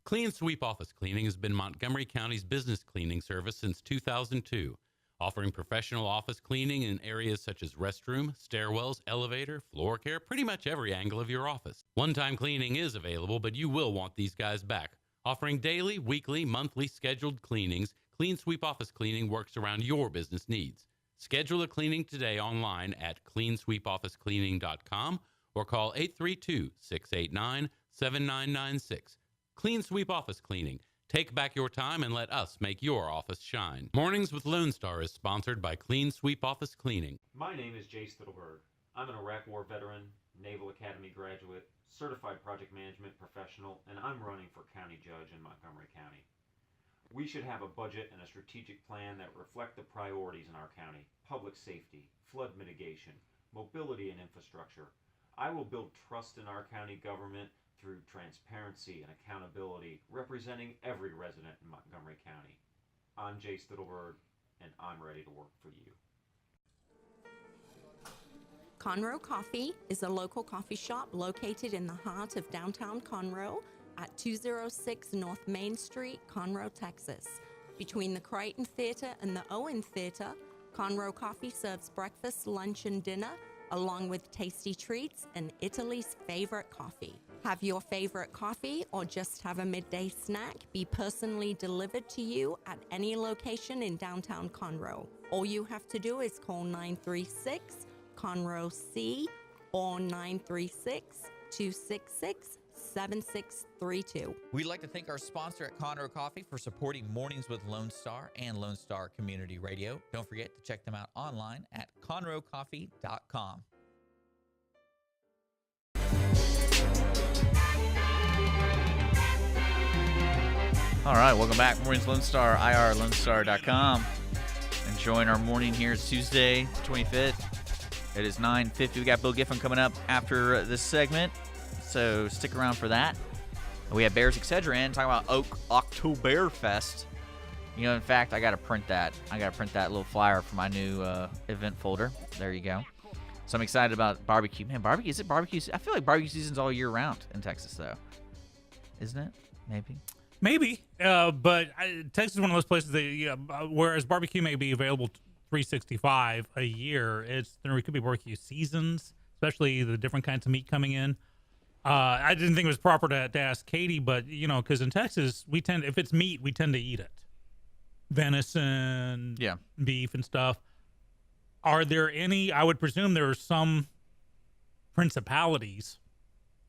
Clean Sweep Office Cleaning has been Montgomery County's business cleaning service since 2002, offering professional office cleaning in areas such as restroom, stairwells, elevator, floor care, pretty much every angle of your office. One-time cleaning is available, but you will want these guys back. Offering daily, weekly, monthly scheduled cleanings, Clean Sweep Office Cleaning works around your business needs. Schedule a cleaning today online at cleansweepofficecleaning.com or call 832-689-7996. Clean Sweep Office Cleaning. Take back your time and let us make your office shine. Mornings with Lone Star is sponsored by Clean Sweep Office Cleaning. My name is Jay Stittleberg. I'm an Iraq War veteran, Naval Academy graduate, certified project management professional, and I'm running for county judge in Montgomery County. We should have a budget and a strategic plan that reflect the priorities in our county: public safety, flood mitigation, mobility and infrastructure. I will build trust in our county government through transparency and accountability, representing every resident in Montgomery County. I'm Jay Stittleberg, and I'm ready to work for you. Conroe Coffee is a local coffee shop located in the heart of downtown Conroe at 206 North Main Street, Conroe, Texas. Between the Crichton Theater and the Owen Theater, Conroe Coffee serves breakfast, lunch, and dinner, along with tasty treats and Italy's favorite coffee. Have your favorite coffee or just have a midday snack be personally delivered to you at any location in downtown Conroe. All you have to do is call 936-CONROE-C or 936-266-7632. We'd like to thank our sponsor at Conroe Coffee for supporting Mornings with Lone Star and Lone Star Community Radio. Don't forget to check them out online at conroecoffee.com. All right, welcome back. Mornings Lone Star, irlonestar.com. Enjoying our morning here. It's Tuesday, 25th. It is 9:50. We got Bill Giffen coming up after this segment, so stick around for that. We have Bears, etc. in talking about OctoBEARfest. You know, in fact, I got to print that. I got to print that little flyer for my new event folder. There you go. So I'm excited about barbecue. Man, barbecue, is it barbecue? I feel like barbecue season's all year round in Texas, though. Isn't it? Maybe. But Texas is one of those places that, whereas barbecue may be available 365 a year, there could be barbecue seasons, especially the different kinds of meat coming in. I didn't think it was proper to ask Katie, but, because in Texas, if it's meat, we tend to eat it. Venison, beef and stuff. Are there any, I would presume there are some principalities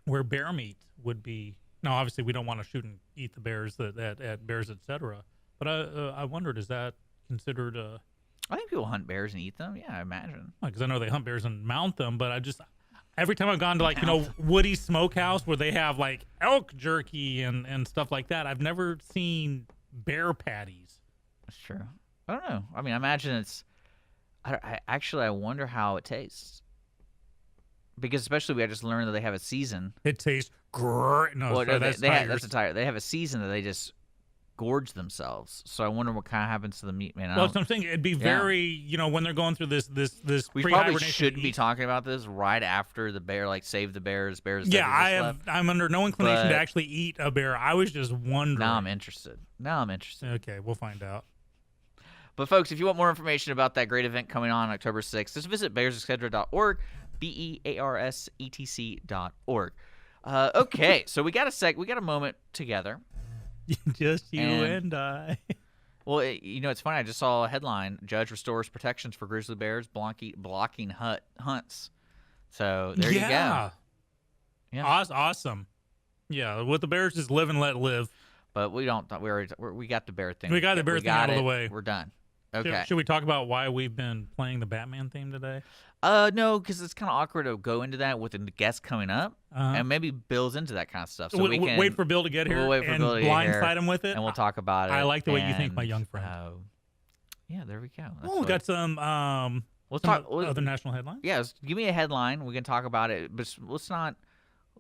where bear meat would be, now obviously we don't want to shoot and eat the bears at bears, etc. But I wondered, is that considered I think people hunt bears and eat them. Yeah, I imagine. Because I know they hunt bears and mount them, but every time I've gone to Woody's Smokehouse where they have like elk jerky and stuff like that, I've never seen bear patties. That's true. I don't know. I mean, I imagine I wonder how it tastes. Because especially I just learned that they have a season. It tastes great. No, sorry, that's a tiger. They have a season that they just gorge themselves. So I wonder what kind of happens to the meat, man. Well, so I'm saying it'd be very, when they're going through this we probably shouldn't be talking about this right after the bear, like save the bears. Yeah, I'm under no inclination to actually eat a bear. I was just wondering. Now I'm interested. Okay, we'll find out. But folks, if you want more information about that great event coming on October 6th, just visit bearsetc.org, bearsetc.org. Okay, so we got a moment together. Just you and I. Well, it's funny. I just saw a headline: Judge restores protections for grizzly bears blocking hunts. So there you go. Yeah. Awesome. Yeah, with the bears, just live and let live. But we don't. We got the bear thing. We got the bear thing out of the way. We're done. Okay. Should we talk about why we've been playing the Batman theme today? No, because it's kind of awkward to go into that with the guest coming up, and maybe Bill's into that kind of stuff. So we can wait for Bill to get here and blindside him with it. And we'll talk about it. I like the way you think, my young friend. Yeah, there we go. We got some other national headlines. Yeah, give me a headline. We can talk about it, but let's not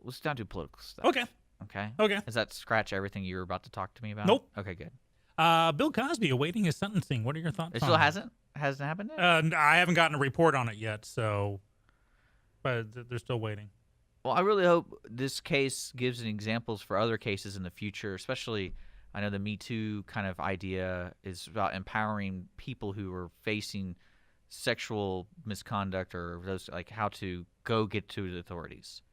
do political stuff. Okay. Does that scratch everything you were about to talk to me about? Nope. Okay, good. Bill Cosby awaiting his sentencing. What are your thoughts? It still hasn't happened yet? I haven't gotten a report on it yet, but they're still waiting. Well, I really hope this case gives examples for other cases in the future, especially I know the Me Too kind of idea is about empowering people who are facing sexual misconduct or those, like how to go get to the authorities.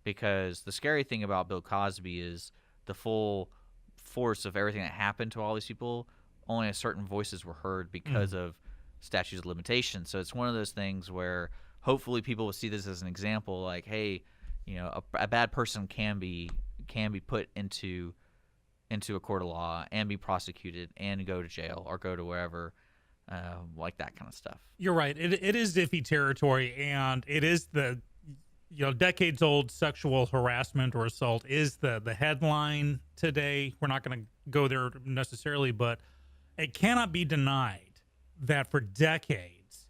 Because the scary thing about Bill Cosby is the full force of everything that happened to all these people, only certain voices were heard because of statutes of limitations. So it's one of those things where hopefully people will see this as an example, like, hey, a bad person can be put into a court of law and be prosecuted and go to jail or go to wherever, like that kind of stuff. You're right. It is iffy territory, and it is the decades old sexual harassment or assault is the headline today. We're not going to go there necessarily, but it cannot be denied that for decades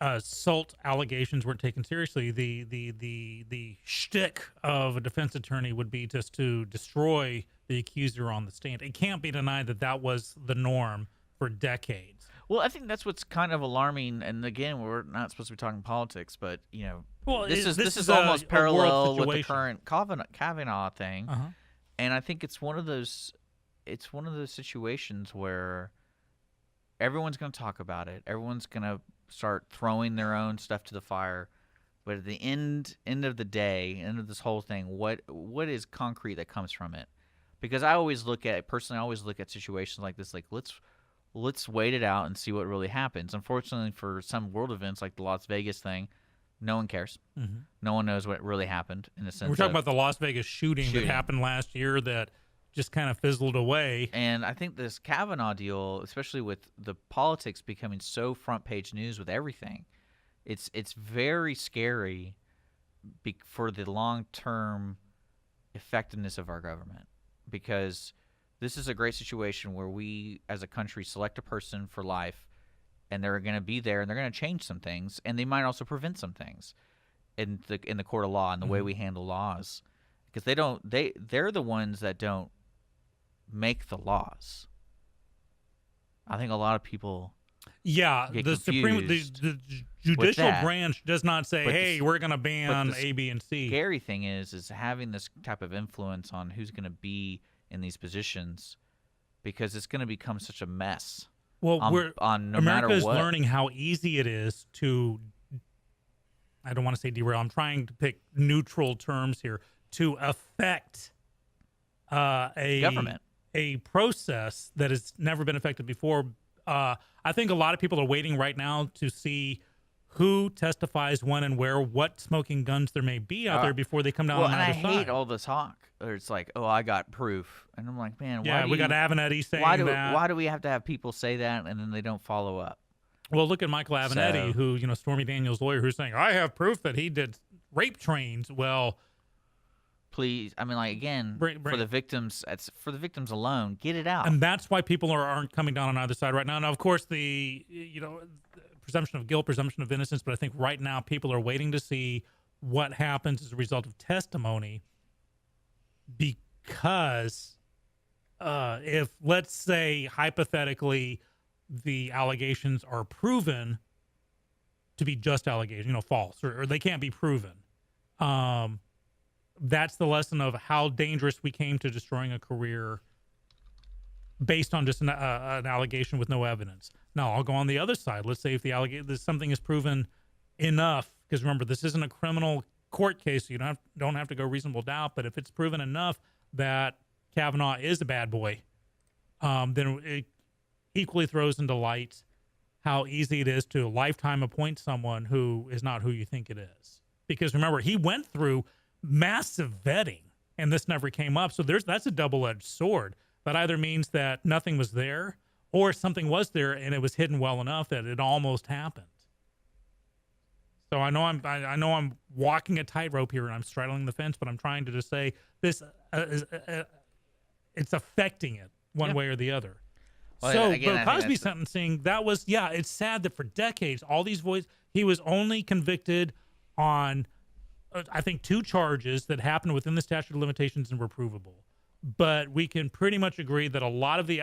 assault allegations weren't taken seriously. The shtick of a defense attorney would be just to destroy the accuser on the stand. It can't be denied that was the norm for decades. Well, I think that's what's kind of alarming. And again, we're not supposed to be talking politics, but this is almost parallel with the current Kavanaugh thing. And I think it's one of those situations where everyone's going to talk about it. Everyone's going to start throwing their own stuff to the fire. But at the end of the day, end of this whole thing, what is concrete that comes from it? Because I always look at situations like this, like let's wait it out and see what really happens. Unfortunately, for some world events like the Las Vegas thing, no one cares. No one knows what really happened in the sense. We're talking about the Las Vegas shooting that happened last year that just kind of fizzled away. And I think this Kavanaugh deal, especially with the politics becoming so front page news with everything, it's very scary for the long term effectiveness of our government, because this is a great situation where we as a country select a person for life, and they're going to be there and they're going to change some things, and they might also prevent some things in the court of law and the way we handle laws, because they're the ones that don't make the laws. I think a lot of people Yeah, get the confused the judicial that. branch does not say, But the "Hey, s- we're going to ban the A, B, and C." scary thing is having this type of influence on who's going to be in these positions, because it's going to become such a mess. Well, on no America matter is what. learning how easy it is to. I don't want to say derail. I'm trying to pick neutral terms here to affect a Government. a process that has never been affected before. I think a lot of people are waiting right now to see who testifies when and where, what smoking guns there may be out there before they come down Well, on and I either side. hate all the talk. Or it's like, oh, I got proof, and I'm like, man, Yeah, why do we got you, Avenatti saying that. why do we have to have people say that and then they don't follow up? Well, look at Michael Avenatti, So- who, Stormy Daniels' lawyer, who's saying, I have proof that he did rape trains. Well, Please, I mean, like, again, Bring- for the victims, it's for the victims alone. Get it out. and that's why people aren't coming down on either side right now. Now, of course, the presumption of guilt, presumption of innocence, but I think right now people are waiting to see what happens as a result of testimony, because if, let's say, hypothetically, the allegations are proven to be just allegations, false, or they can't be proven. That's the lesson of how dangerous we came to destroying a career based on just an allegation with no evidence. Now, I'll go on the other side. Let's say if something is proven enough, because remember, this isn't a criminal court case, so you don't have to go reasonable doubt. But if it's proven enough that Kavanaugh is a bad boy, then it equally throws into light how easy it is to lifetime appoint someone who is not who you think it is. Because remember, he went through massive vetting, and this never came up. So that's a double-edged sword. That either means that nothing was there, or something was there and it was hidden well enough that it almost happened. So I know I'm walking a tightrope here and I'm straddling the fence, but I'm trying to just say this it's affecting it one way or the other. Well, So again, Bill I think Cosby that's- sentencing, that was, it's sad that for decades, all these he was only convicted on, I think, 2 charges that happened within the statute of limitations and were provable. But we can pretty much agree that a lot of the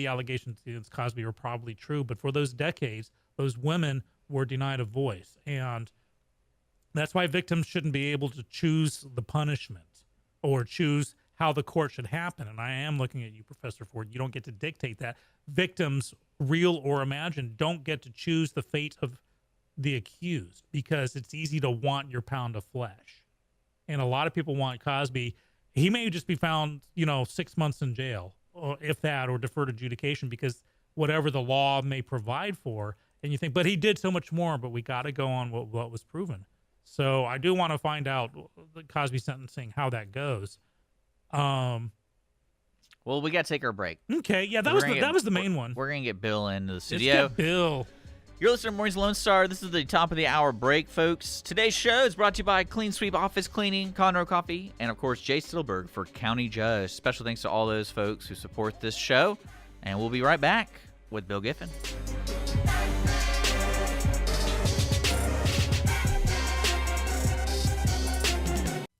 allegations against Cosby are probably true. But for those decades, those women were denied a voice. And that's why victims shouldn't be able to choose the punishment or choose how the court should happen. And I am looking at you, Professor Ford. You don't get to dictate that. Victims, real or imagined, don't get to choose the fate of the accused, because it's easy to want your pound of flesh. And a lot of people want Cosby. He may just be found, 6 months in jail, or if that, or deferred adjudication, because whatever the law may provide for. And you think, but he did so much more, but we got to go on what was proven. So I do want to find out the Cosby sentencing, how that goes. Well, we got to take our break. Okay, yeah, that was the main one. We're going to get Bill into the Let's studio. get Bill. You're listening to Mornings Lone Star. This is the top of the hour break, folks. Today's show is brought to you by Clean Sweep Office Cleaning, Conroe Coffee, and, of course, Jay Stillberg for County Judge. Special thanks to all those folks who support this show. And we'll be right back with Bill Giffen.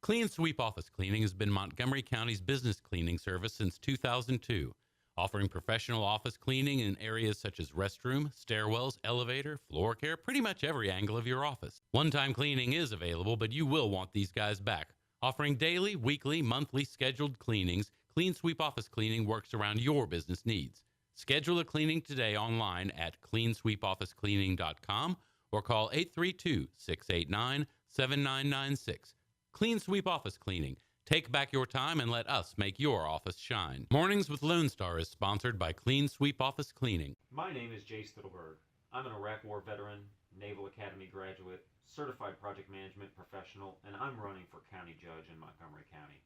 Clean Sweep Office Cleaning has been Montgomery County's business cleaning service since 2002, offering professional office cleaning in areas such as restroom, stairwells, elevator, floor care, pretty much every angle of your office. One-time cleaning is available, but you will want these guys back. Offering daily, weekly, monthly scheduled cleanings, Clean Sweep Office Cleaning works around your business needs. Schedule a cleaning today online at cleansweepofficecleaning.com or call 832-689-7996. Clean Sweep Office Cleaning. Take back your time and let us make your office shine. Mornings with Lone Star is sponsored by Clean Sweep Office Cleaning. My name is Jay Stillberg. I'm an Iraq War veteran, Naval Academy graduate, certified project management professional, and I'm running for county judge in Montgomery County.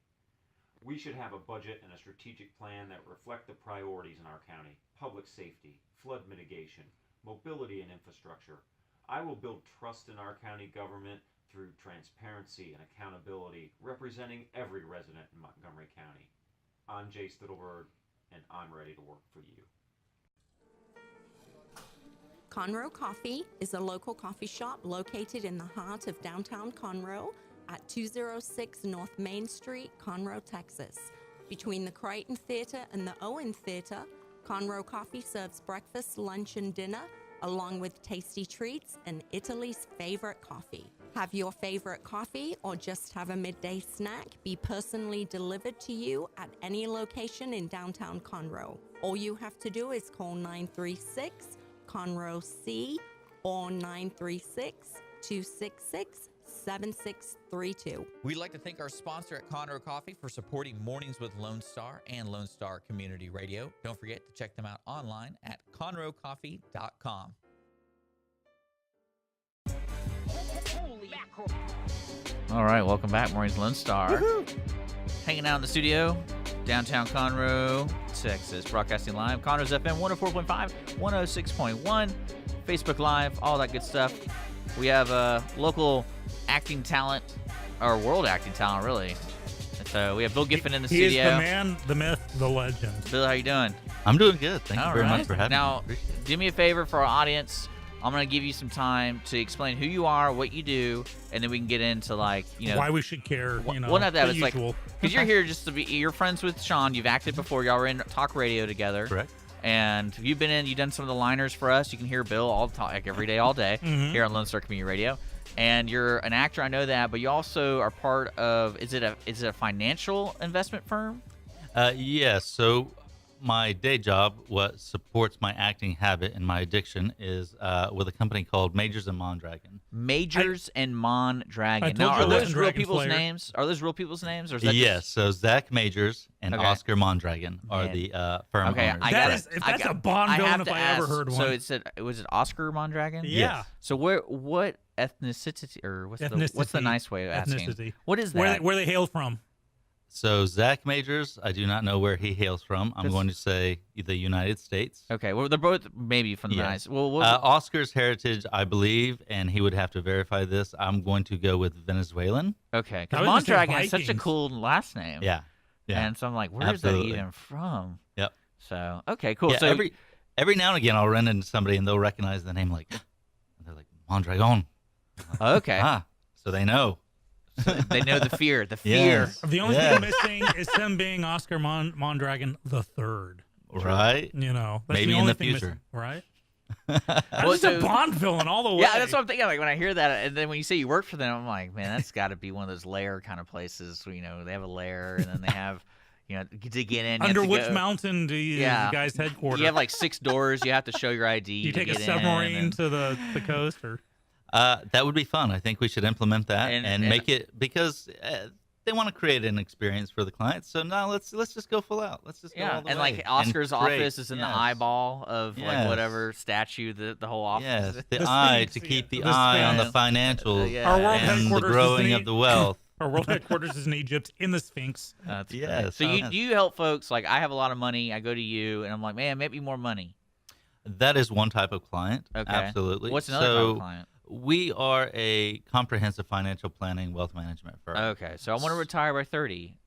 We should have a budget and a strategic plan that reflect the priorities in our county: public safety, flood mitigation, mobility and infrastructure. I will build trust in our county government through transparency and accountability, representing every resident in Montgomery County. I'm Jay Stillberg, and I'm ready to work for you. Conroe Coffee is a local coffee shop located in the heart of downtown Conroe at 206 North Main Street, Conroe, Texas. Between the Crichton Theater and the Owen Theater, Conroe Coffee serves breakfast, lunch, and dinner, along with tasty treats and Italy's favorite coffee. Have your favorite coffee or just have a midday snack be personally delivered to you at any location in downtown Conroe. All you have to do is call 936-CONROE-C or 936-266-7632. We'd like to thank our sponsor at Conroe Coffee for supporting Mornings with Lone Star and Lone Star Community Radio. Don't forget to check them out online at conroecoffee.com. All right, welcome back, Mornings Lone Star. Hanging out in the studio, downtown Conroe, Texas. Broadcasting live, Conroe's FM 104.5, 106.1, Facebook Live, all that good stuff. We have local acting talent, or world acting talent, really. So we have Bill Giffen in the He studio. is the man, the myth, the legend. Bill, how you doing? I'm doing good. Thank you All very right. much for having Now, me. do me a favor for our audience. I'm going to give you some time to explain who you are, what you do, and then we can get into, like, you know. Why we should care, you know, well, not that. the It's like, usual. because you're here just to be, you're friends with Sean. You've acted before. Y'all were in talk radio together. Correct. And you've done some of the liners for us. You can hear Bill all the time, like every day, all day, here on Lone Star Community Radio. And you're an actor, I know that, but you also are part of, is it a financial investment firm? Yes. So my day job, what supports my acting habit and my addiction, is with a company called Majors Mondragon. Majors and Mondragon. I told Now, you are I those wasn't real Dragon people's Slayer. names? Are those real people's names? Or is that Yes. So Zach Majors and Okay. Oscar Mondragon are Man. the firm Okay, owners. I That got is- it. if I that's got- a Bond I villain have if to I ever ask, heard So one. was it Oscar Mondragon? Yeah. So what ethnicity, or what's the Ethnicity. nice way of asking? Ethnicity. What is that? Where they hail from? So Zach Majors, I do not know where he hails from. I'm going to say the United States. Okay, well they're both maybe from the Yes. nice. Well, Oscar's heritage, I believe, and he would have to verify this. I'm going to go with Venezuelan. okay, I because was gonna say Mondragon is such a Vikings. cool last name. Yeah. Yeah. And so I'm like, where is that Absolutely. even from? Yep. So okay, cool. Yeah, So every now and again, I'll run into somebody and they'll recognize the name, like, they're like, Mondragon. okay, So they know. they know the fear. The fear. Yes. The only Yeah. thing missing is him being Oscar Mondragon the third. Right? You know, that's Maybe the in only the thing future. missing, right? Well, That's so- a Bond villain all the way. Yeah, that's what I'm thinking. Like when I hear that, and then when you say you work for them, I'm like, man, that's got to be one of those lair kind of places. You know, they have a lair, and then they have, you know, to get in. you Under have to which go- mountain do you Yeah. guys headquarters? You have like 6 doors. You have to show your ID. do you to take a get in, submarine and- to the coast, or That would be fun. I think we should implement that and And- make it, because they want to create an experience for the clients. So now let's just go full out. Let's just go all the and way. like Oscar's And create. office is in the Yes. eyeball of like Yes. whatever statue the whole office. Yes, is. the The eye Sphinx, to keep the the eye on the Sphinx. financials Yeah. Our world and the headquarters is growing the- of the wealth. our world headquarters is in Egypt, in the Sphinx. That's great. Yes. So Yes. do you help folks? Like I have a lot of money. I go to you, and I'm like, man, make me more money. That is one type of client. Okay. Absolutely. What's another type of client? We are a comprehensive financial planning wealth management firm. Okay, so I want to retire by 30.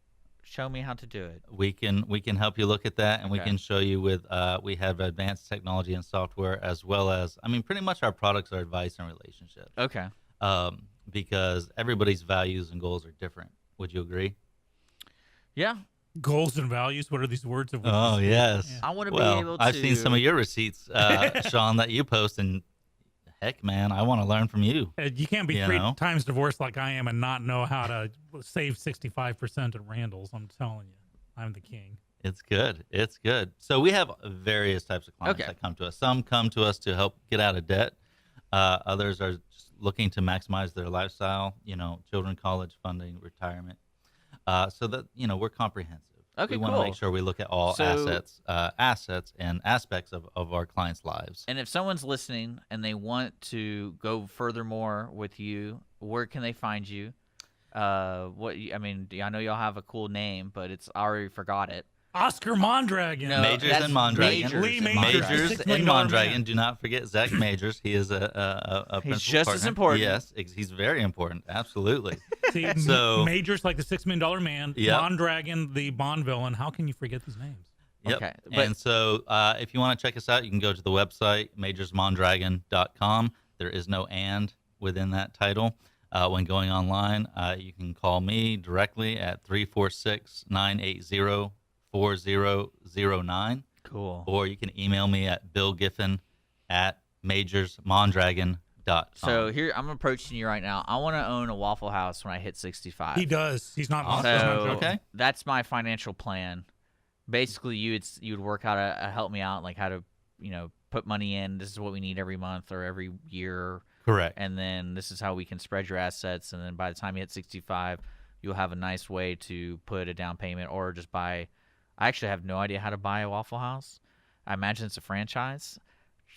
Show me how to do it. We can help you look at that, and we Okay. can show you with we have advanced technology and software, as well as, I mean, pretty much our products are advice and relationships. Okay. Because everybody's values and goals are different. Would you agree? Yeah. Goals and values. What are these words? Of which Oh you speak? yes. Yeah. I want to Well, be able to. I've seen some of your receipts, Sean, that you post, and heck, man, I want to learn from you. You can't be You 3 know? times divorced like I am and not know how to save 65% at Randall's. I'm telling you, I'm the king. It's good. It's good. So we have various types of clients Okay. that come to us. Some come to us to help get out of debt. Others are just looking to maximize their lifestyle, you know, children college funding, retirement. So that, you know, we're comprehensive. Okay, we want to cool. make sure we look at all So- assets and aspects of our clients' lives. And if someone's listening and they want to go furthermore with you, where can they find you? I mean, I know y'all have a cool name, but I already forgot it. Oscar Mondragon. No, Majors that's and Mondragon. Majors Lee and Majors. Majors $6 and million Mondragon. man. Do not forget Zach Majors. He is a He's principal just as partner. important. Yes, he's very important. Absolutely. See, So- Majors like the $6 million man. Yep. Mondragon, the Bond villain. How can you forget these names? Yep. Okay, but- And so if you want to check us out, you can go to the website, majorsmondragon.com. There is no "and" within that title. When going online, you can call me directly at 346-980-4009. Cool. Or you can email me at billgiffen@majorsmondragon.com. So here, I'm approaching you right now. I want to own a Waffle House when I hit 65. He does. He's not. Awesome. he's not So joking. Okay. that's my financial plan. Basically, you would work out help me out, like how to put money in. This is what we need every month or every year, Correct. and then this is how we can spread your assets. And then by the time you hit 65, you'll have a nice way to put a down payment or just buy. I actually have no idea how to buy a Waffle House. I imagine it's a franchise,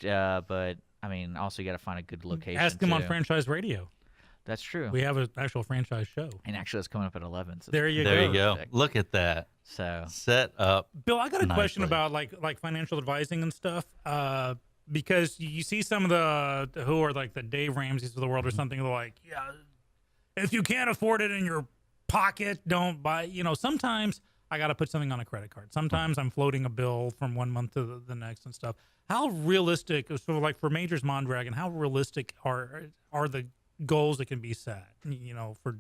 but I mean, also you got to find a good location. Ask him on too. Franchise Radio. That's true. We have an actual franchise show. And actually, it's coming up at 11. So There you There go. you go. Perfect. Look at that. So Set up. Bill, I got a question Nicely. about like financial advising and stuff. Because you see some of the who are like the Dave Ramseys of the world or something. They're like, yeah, if you can't afford it in your pocket, don't buy. Sometimes I got to put something on a credit card. Sometimes I'm floating a bill from one month to the next and stuff. How realistic? So like for Majors Mondragon, how realistic are the goals that can be set? For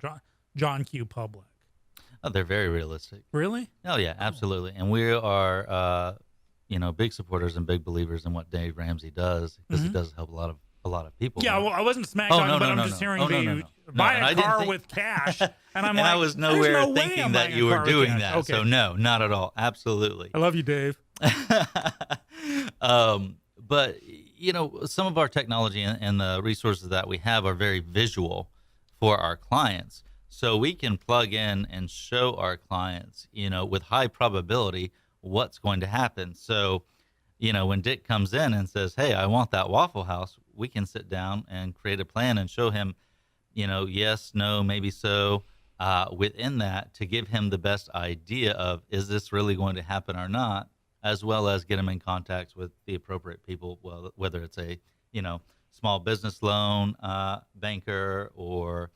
John Q. Public. Oh, they're very realistic. Really? Oh yeah, absolutely. And we are, big supporters and big believers in what Dave Ramsey does because he does help a lot of people. Yeah, well, I wasn't smack Oh, talking, no, but no, I'm no, just no. hearing Oh, no, you no, no. buy No, and I a didn't car think- with cash, and I'm And like, I was "There's nowhere no way thinking I'm that buying you a were car with doing cash." that. Okay. So no, not at all. Absolutely. I love you, Dave. But some of our technology and the resources that we have are very visual for our clients. So we can plug in and show our clients, with high probability what's going to happen. So, when Dick comes in and says, "Hey, I want that Waffle House," we can sit down and create a plan and show him, yes, no, maybe so, within that to give him the best idea of, is this really going to happen or not, as well as get him in contact with the appropriate people, well, whether it's a, small business loan banker or,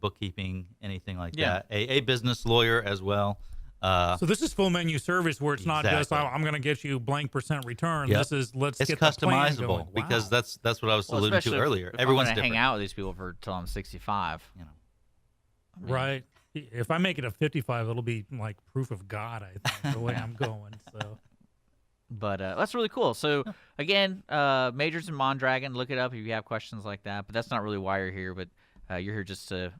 bookkeeping, anything like Yeah. that. A business lawyer as well. So this is full menu service where it's not just, Exactly. I'm going to get you blank % return. Yep. This is let's It's get the plan customizable going. because Wow. that's what I was Well, alluding to especially earlier. if Everyone's I'm gonna different. hang out with these people till I'm 65. I mean, Right. If I make it a 55, it'll be like proof of God, I think, the way I'm going. So But that's really cool. So again, Majors and Mondragon, look it up if you have questions like that. But that's not really why you're here. But you're here just to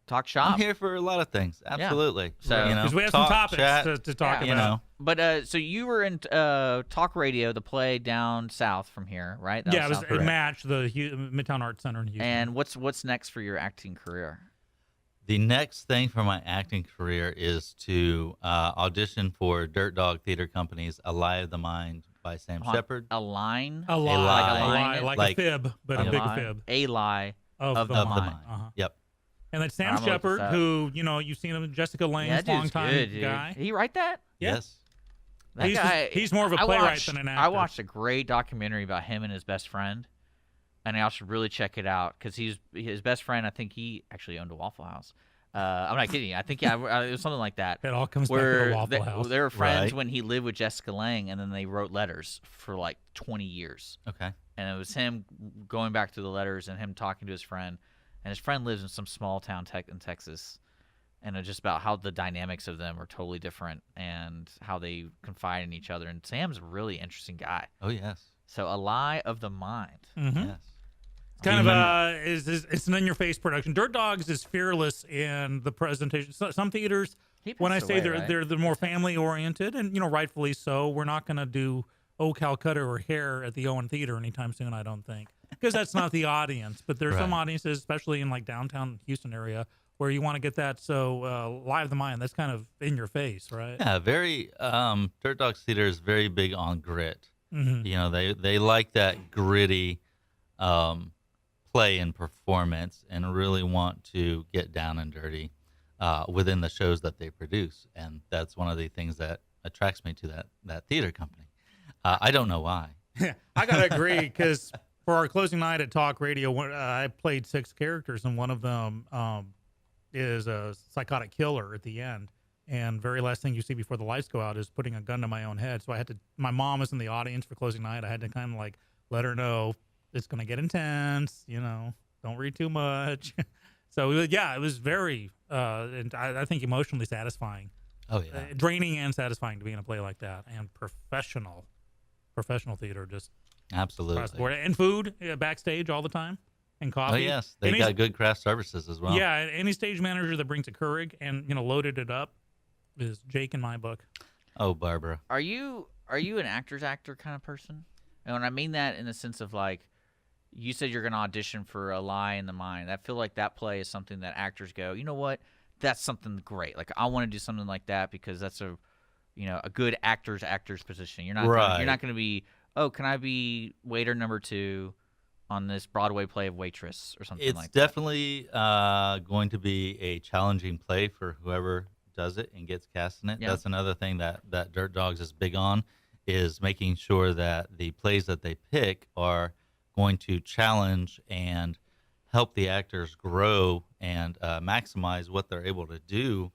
talk shop. I'm here for a lot of things. Absolutely. So- because we have some talk, topics chat, to talk Yeah. about. But so you were in talk radio, the play down south from here, right? That Yeah, it was South a Bend. match, the Midtown Arts Center in Houston. And what's next for your acting career? The next thing for my acting career is to audition for Dirt Dog Theater Company's A Lie of the Mind by Sam Shepard. A line? a lie, lie. like Like a fib, but a big fib A lie. of, of the, the mind. mind. Uh-huh. Yep. And that's Sam I'm gonna look this Shepard, up. who you've seen him, Jessica Yeah, Lange's that dude's longtime good, dude. guy. Did he write that? Yeah. Yes. That He's guy, he's more of a I playwright watched- than an I actor. watched a great documentary about him and his best friend, and y'all should really check it out because his best friend. I think he actually owned a Waffle House. I'm not kidding you. I think it was something like that. It all comes back to Where the Waffle House. they were friends Right. when he lived with Jessica Lange, and then they wrote letters for like 20 years. Okay. And it was him going back to the letters and him talking to his friend. And his friend lives in some small town in Texas. And it's just about how the dynamics of them are totally different and how they confide in each other. And Sam's a really interesting guy. Oh yes. So A Lie of the Mind. Mhm. Yes. It's kind Demon- of it's an in-your-face production. Dirt Dogs is fearless in the presentation. Some theaters, He when I passed say away, right? they're more family-oriented, and rightfully so, we're not going to do Calcutta or Hair at the Owen Theater anytime soon. I don't think, because that's not the audience. But there's some Right. audiences, especially in like downtown Houston area, where you want to get that. So Lie of the Mind, that's kind of in your face, right? Yeah. Very. Dirt Dogs Theater is very big on grit. Mm-hmm. They like that gritty play and performance, and really want to get down and dirty within the shows that they produce, and that's one of the things that attracts me to that theater company. I don't know why. I gotta agree, because for our closing night at Talk Radio, I played 6 characters, and one of them is a psychotic killer at the end. And very last thing you see before the lights go out is putting a gun to my own head. So I had to. My mom was in the audience for closing night. I had to kind of like let her know it's gonna get intense. Don't read too much. So yeah, it was very, and I think emotionally satisfying. Oh yeah. draining and satisfying to be in a play like that, and professional theater, just Absolutely. across the board. And food backstage all the time, and coffee. Oh yes, they Any- got good craft services as well. Yeah, any stage manager that brings a Keurig and loaded it up is Jake in my book. Oh, Barbara. Are you an actor kind of person? And I mean that in the sense of like, you said you're going to audition for A Lie in the Mind. I feel like that play is something that actors go, you know what? That's something great. Like I want to do something like that because that's a good actor's position. You're not Right. you're not going to be, oh, can I be waiter number 2 on this Broadway play of Waitress or something It's like that? definitely going to be a challenging play for whoever does it and gets cast in it. Yeah. That's another thing that Dirt Dogs is big on, is making sure that the plays that they pick are going to challenge and help the actors grow and maximize what they're able to do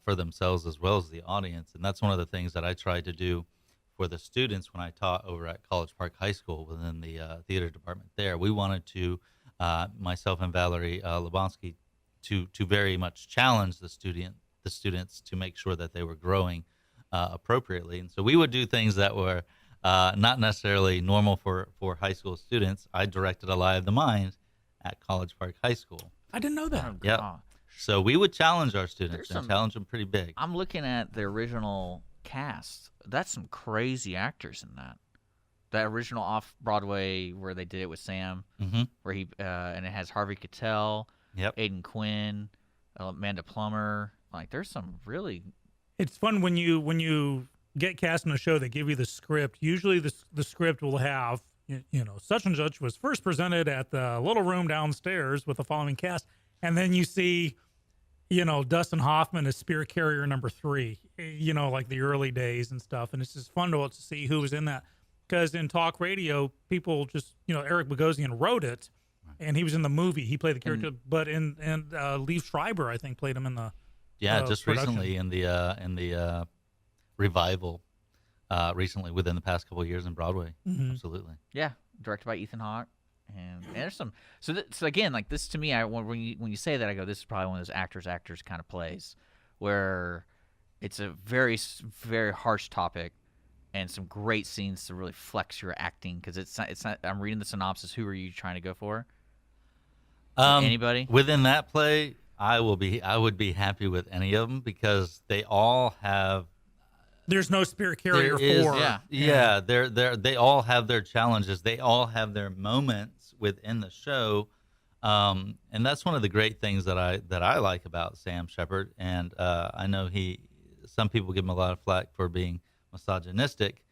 for themselves as well as the audience. And that's one of the things that I tried to do for the students when I taught over at College Park High School within the theater department there. We wanted to, myself and Valerie Lebonsky, to very much challenge the students to make sure that they were growing appropriately. And so we would do things that were not necessarily normal for high school students. I directed A Lie of the Mind at College Park High School. I didn't know that. Oh, Yep. gosh. So we would challenge our students There's and some- challenge them pretty big. I'm looking at the original cast. That's some crazy actors in that. That original off-Broadway where they did it with Sam, Mm-hmm. where he and it has Harvey Keitel, Yep. Aidan Quinn, Amanda Plummer. Like, there's some really It's fun when you get cast in a show. They give you the script. Usually, the script will have such and such was first presented at the little room downstairs with the following cast, and then you see, Dustin Hoffman as Spear Carrier number 3. Like the early days and stuff, and it's just fun to see who was in that. Because in talk radio, people just Eric Bogosian wrote it, and he was in the movie. He played the character, but in Liev Schreiber, I think, played him in the. Yeah, just production. recently in the revival, recently within the past couple of years in Broadway. Mhm. Absolutely. Yeah, directed by Ethan Hawke, and there's some. So again, like this to me, when you say that, I go, this is probably one of those actors kind of plays, where it's a very very harsh topic, and some great scenes to really flex your acting because it's not. I'm reading the synopsis. Who are you trying to go for? Anybody? Within that play, I would be happy with any of them because they all have. There's no Spear Carrier There is- 4. Yeah, they all have their challenges. They all have their moments within the show, and that's one of the great things that I like about Sam Shepard. And I know some people give him a lot of flack for being misogynistic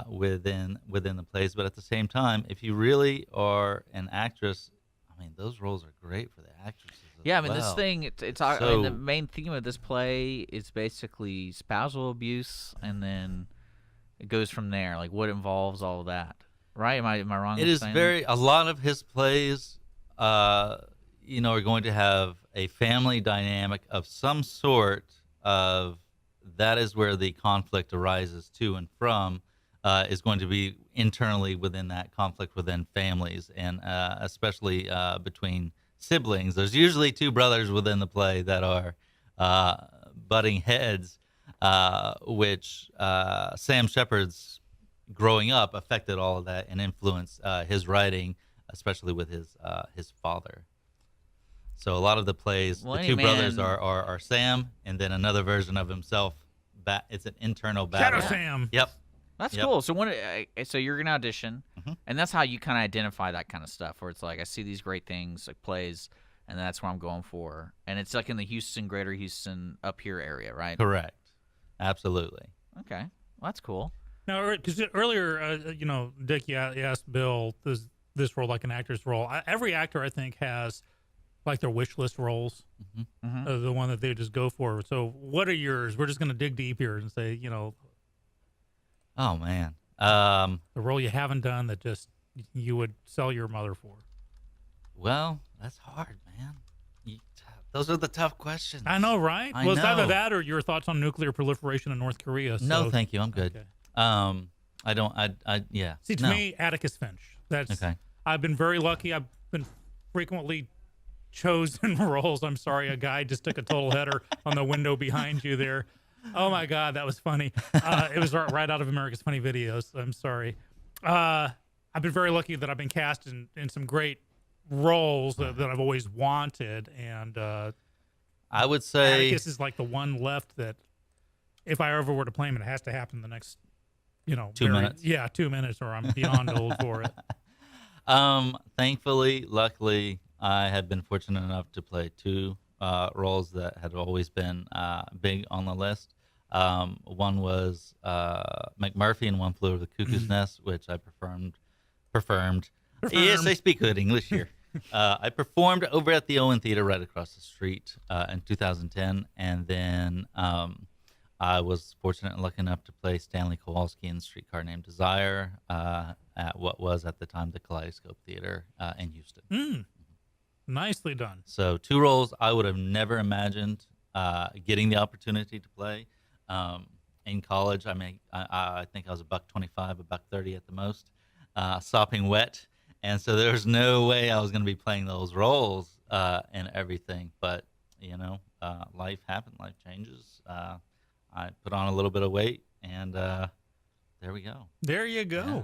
within the plays, but at the same time, if you really are an actress, I mean, those roles are great for the actresses. Yeah, I mean, as this well. thing, I mean, the So- main theme of this play is basically spousal abuse, and then it goes from there. Like, what involves all of that, right? Am I wrong? It in is saying a lot of his plays, are going to have a family dynamic of some sort of, that is where the conflict arises to and from, is going to be internally within that conflict within families, and especially between siblings. There's usually 2 brothers within the play that are butting heads, which Sam Shepard's growing up affected all of that and influenced his writing, especially with his father. So a lot of the plays, Well, the any 2 brothers man- are Sam, and then another version of himself. It's an internal battle. Shadow Sam. Yep. That's Yep. cool. So so you're gonna audition, Mhm. and that's how you kind of identify that kind of stuff. Where it's like I see these great things like plays, and that's what I'm going for. And it's like in the Greater Houston up here area, right? Correct. Absolutely. Okay, well, that's cool. Now, because earlier, Dick, you asked Bill, does this role like an actor's role? Every actor, I think, has like their wish list roles, the one that they just go for. So, what are yours? We're just going to dig deep here and say, Oh man. the role you haven't done that just you would sell your mother for. Well, that's hard, man. Those are the tough questions. I know, right? I Well, it's either know. that or your thoughts on nuclear proliferation in North Korea. No, so- thank you. I'm good. Okay. I don't. Yeah. See, to no. me, Atticus Finch. That's. Okay. I've been very lucky. I've been frequently chosen roles. I'm sorry, a guy just took a total header on the window behind you there. Oh my God, that was funny. It was right out of America's Funny Videos. I'm sorry. I've been very lucky that I've been cast in some great roles that I've always wanted, and I would say Atticus is like the one left that, if I ever were to play him, it has to happen the next, 2 minutes. Yeah, 2 minutes, or I'm beyond old for it. Thankfully, luckily, I had been fortunate enough to play two roles that had always been big on the list. One was McMurphy in One Flew Over the Cuckoo's Nest, which I performed. Yes, I speak good English here. I performed over at the Owen Theater right across the street in 2010, and then I was fortunate and lucky enough to play Stanley Kowalski in Streetcar Named Desire at what was at the time the Kaleidoscope Theater in Houston. Nicely done. So 2 roles I would have never imagined getting the opportunity to play. In college, I think I was $1.25, $1.30 at the most, sopping wet. And so there was no way I was going to be playing those roles and everything. But, life happened. Life changes. I put on a little bit of weight, and there we go. There you go. Yeah.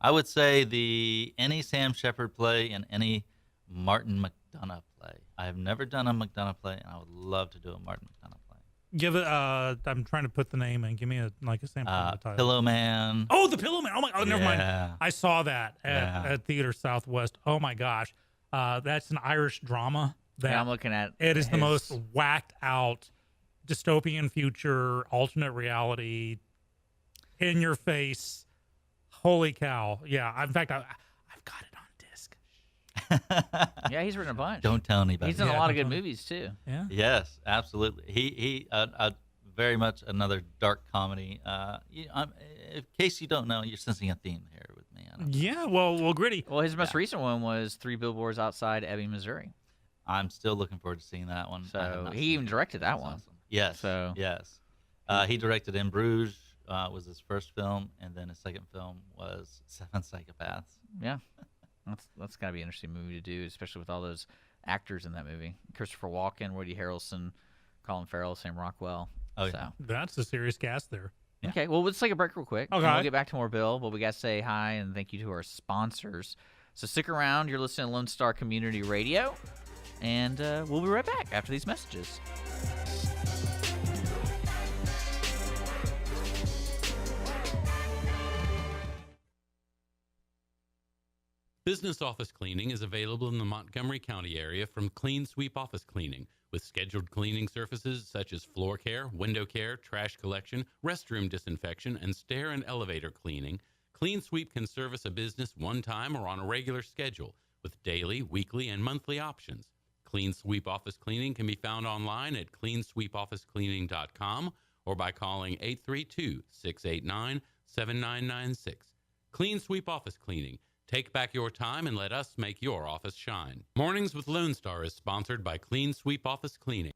I would say any Sam Shepard play and any Martin McDonough play. I have never done a McDonough play, and I would love to do a Martin McDonough play. Give it. I'm trying to put the name in. Give me a sample of the title. Pillow Man. Oh, the Pillow Man. Oh my. Oh, never mind. Yeah. I saw that at Theater Southwest. Oh my gosh, that's an Irish drama. That I'm looking at. it is the most whacked out dystopian future, alternate reality, in your face. Holy cow! Yeah. In fact, I've got it on disc. Yeah, he's written a bunch. Don't tell anybody. He's done a Yeah, lot of don't good tell- movies too. Yeah. Yes, absolutely. He very much another dark comedy. In case you don't know, you're sensing a theme here with me. I don't know. Yeah. Well, Gritty. Well, his most recent one was 3 Billboards Outside Ebbing, Missouri. I'm still looking forward to seeing that one. I have So not he seen even it. directed that That's one. awesome. Yes. So- yes, he directed In Bruges. Was his first film, and then his second film was Seven Psychopaths. Yeah, that's got to be an interesting movie to do, especially with all those actors in that movie: Christopher Walken, Woody Harrelson, Colin Farrell, Sam Rockwell. Oh, So. yeah. That's a serious cast there. Yeah. Okay, well, let's take a break real quick. and Okay. We'll get back to more Bill, but we got to say hi and thank you to our sponsors. So stick around. You're listening to Lone Star Community Radio, and we'll be right back after these messages. Business office cleaning is available in the Montgomery County area from Clean Sweep Office Cleaning, with scheduled cleaning services such as floor care, window care, trash collection, restroom disinfection, and stair and elevator cleaning. Clean Sweep can service a business one time or on a regular schedule, with daily, weekly, and monthly options. Clean Sweep Office Cleaning can be found online at cleansweepofficecleaning.com or by calling 832-689-7996. Clean Sweep Office Cleaning. Take back your time and let us make your office shine. Mornings with Lone Star is sponsored by Clean Sweep Office Cleaning.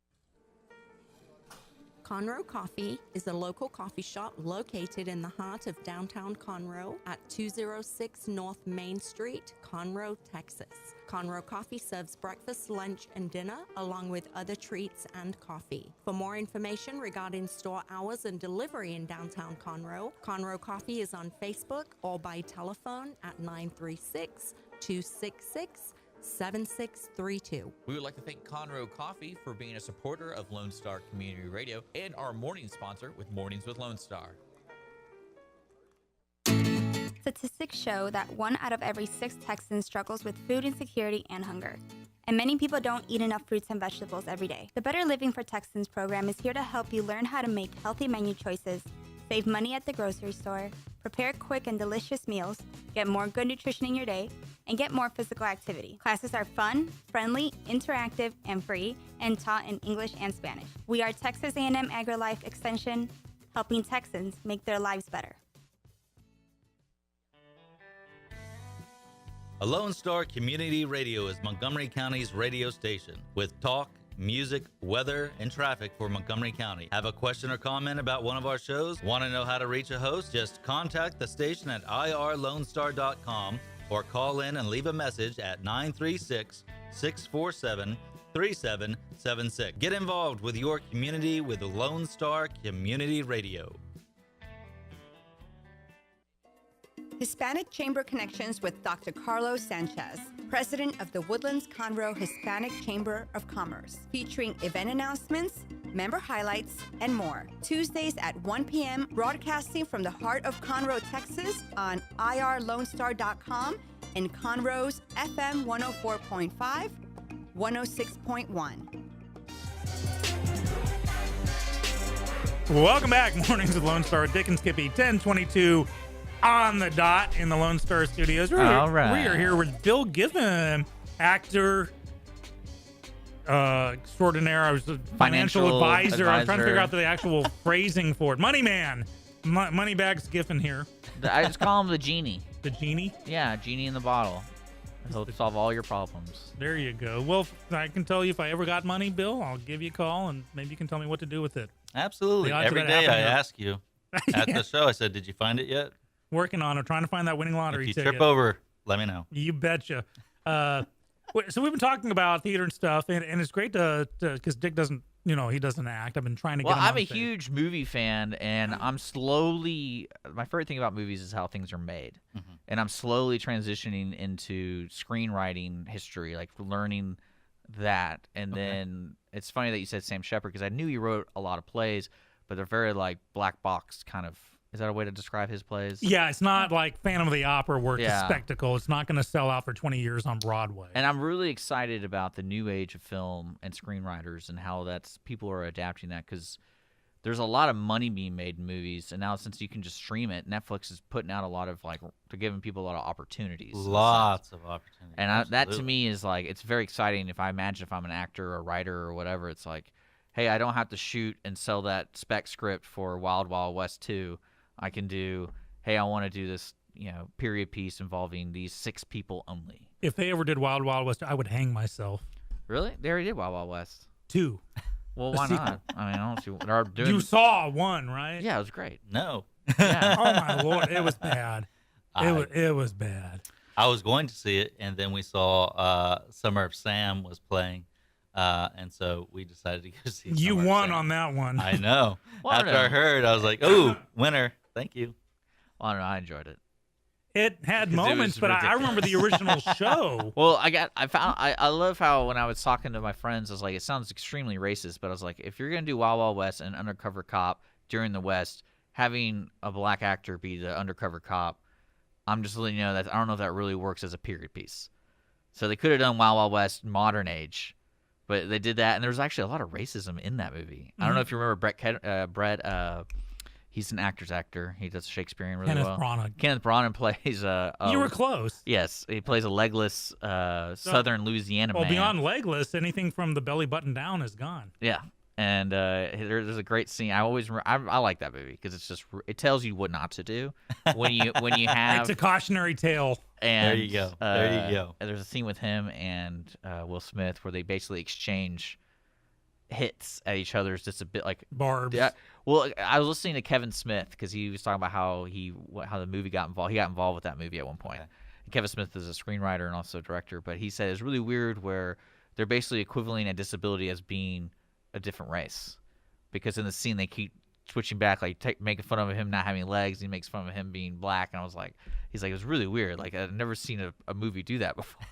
Conroe Coffee is a local coffee shop located in the heart of downtown Conroe at 206 North Main Street, Conroe, Texas. Conroe Coffee serves breakfast, lunch, and dinner, along with other treats and coffee. For more information regarding store hours and delivery in downtown Conroe, Conroe Coffee is on Facebook or by telephone at 936-266-7632. We would like to thank Conroe Coffee for being a supporter of Lone Star Community Radio and our morning sponsor with Mornings with Lone Star. Statistics show that 1 out of every 6 Texans struggles with food insecurity and hunger. And many people don't eat enough fruits and vegetables every day. The Better Living for Texans program is here to help you learn how to make healthy menu choices, save money at the grocery store, prepare quick and delicious meals, get more good nutrition in your day, and get more physical activity. Classes are fun, friendly, interactive, and free, and taught in English and Spanish. We are Texas A&M AgriLife Extension, helping Texans make their lives better. A Lone Star Community Radio is Montgomery County's radio station with talk, music, weather, and traffic for Montgomery County. Have a question or comment about one of our shows? Want to know how to reach a host? Just contact the station at irlonestar.com or call in and leave a message at 936-647-3647. 3776. Get involved with your community with Lone Star Community Radio. Hispanic Chamber Connections with Dr. Carlos Sanchez, President of the Woodlands Conroe Hispanic Chamber of Commerce, featuring event announcements, member highlights, and more. Tuesdays at 1 p.m., broadcasting from the heart of Conroe, Texas on irlonestar.com and Conroe's FM 104.5, 106.1. Welcome back. Mornings with Lone Star. Dick and Skippy, 1022 on the dot in the Lone Star Studios. All right. We are here with Bill Giffen, actor extraordinaire. I was a financial advisor. I'm trying to figure out the actual phrasing for it. Money man. Moneybags Giffen here. I just call him the genie. The genie? Yeah, genie in the bottle. He'll solve all your problems. There you go. Well, I can tell you if I ever got money, Bill, I'll give you a call, and maybe you can tell me what to do with it. Absolutely. Every day I ask you at the show, I said, did you find it yet? Working on it, trying to find that winning lottery ticket. If you ticket. trip over, let me know. You betcha. So we've been talking about theater and stuff, and it's great to because Dick doesn't, he doesn't act. I've been trying to get him I'm on a stage. huge movie fan, and I'm slowly. My favorite thing about movies is how things are made, and I'm slowly transitioning into screenwriting history, like learning that. And then it's funny that you said Sam Shepard because I knew he wrote a lot of plays, but they're very like black box kind of. Is that a way to describe his plays? Yeah, it's not like Phantom of the Opera where it's a Yeah. spectacle. It's not going to sell out for 20 years on Broadway. And I'm really excited about the new age of film and screenwriters and how people are adapting that because there's a lot of money being made in movies. And now since you can just stream it, Netflix is putting out a lot of they're giving people a lot of opportunities. Lots of opportunities. And that to me is it's very exciting. If I'm an actor or a writer or whatever, it's like, hey, I don't have to shoot and sell that spec script for Wild Wild West 2. I can do, hey, I want to do this, period piece involving these 6 people only. If they ever did Wild Wild West, I would hang myself. Really? They already did Wild Wild West. 2. Well, why not? I mean, I don't see what they're doing. You saw 1, right? Yeah, it was great. No. Yeah. Oh my Lord, it was bad. It was bad. I was going to see it, and then we saw Summer of Sam was playing. And so we decided to go see You Summer of won Sam. on that one. I know. Well, After I heard, I was like, "Oh, winner! Thank you." Well, I don't know. I enjoyed it. It had moments, was but I remember the original show. Well, I love how when I was talking to my friends, I was like, it sounds extremely racist, but I was like, if you're gonna do Wild Wild West and undercover cop during the West, having a black actor be the undercover cop, I'm just letting you know that I don't know if that really works as a period piece. So they could have done Wild Wild West modern age. But they did that, and there was actually a lot of racism in that movie. I don't know if you remember Brett. He's an actor's actor. He does Shakespearean really well. Kenneth Branagh plays you were close. Yes, he plays a legless Southern Louisiana man. Well, beyond legless, anything from the belly button down is gone. Yeah, and there's a great scene. I like that movie because it tells you what not to do when you have. It's a cautionary tale. And there you go. There you go. There's a scene with him and Will Smith where they basically exchange hits at each other's just a bit like barbs. Yeah. Well, I was listening to Kevin Smith because he was talking about how the movie got involved. He got involved with that movie at one point. Okay. And Kevin Smith is a screenwriter and also a director, but he said it's really weird where they're basically equivalenting a disability as being a different race because in the scene they keep switching back, making fun of him not having legs. He makes fun of him being black, and I was like, he's like, it was really weird. Like I've never seen a movie do that before.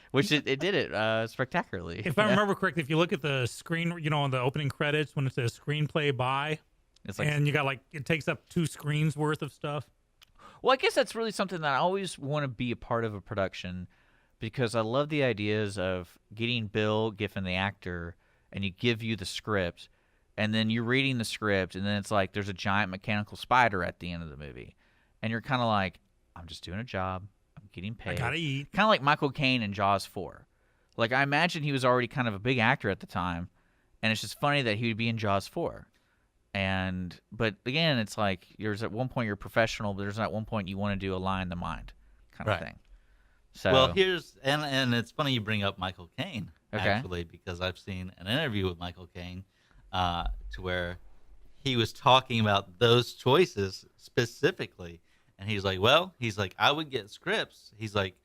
Which it did it spectacularly. If I remember correctly, if you look at the screen, on the opening credits when it says screenplay by, it's like, and you got it takes up 2 screens worth of stuff. Well, I guess that's really something that I always want to be a part of a production because I love the ideas of getting Bill Giffen, the actor, and you give you the script. And then you're reading the script, and then it's like there's a giant mechanical spider at the end of the movie. And you're kind of like, I'm just doing a job. I'm getting paid. I gotta eat. Kind of like Michael Caine in Jaws 4. Like, I imagine he was already kind of a big actor at the time, and it's just funny that he would be in Jaws 4. But again, it's like there's at one point you're professional, but there's at one point you want to do a line in the mind kind of thing. So well, and it's funny you bring up Michael Caine, Okay. actually, because I've seen an interview with Michael Caine to where he was talking about those choices specifically. And he's like, I would get scripts. He's like,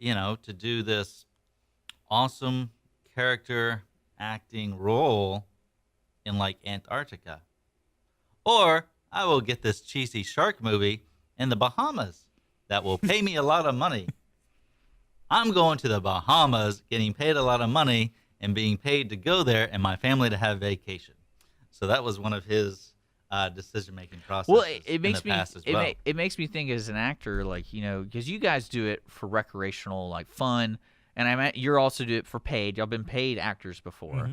to do this awesome character acting role in like Antarctica. Or I will get this cheesy shark movie in the Bahamas that will pay me a lot of money. I'm going to the Bahamas, getting paid a lot of money and being paid to go there and my family to have vacation. So that was one of his decision-making processes. Well, it makes in the me past as well. it makes me think as an actor, like, you know, because you guys do it for recreational, like fun, and you're also do it for paid. Y'all been paid actors before,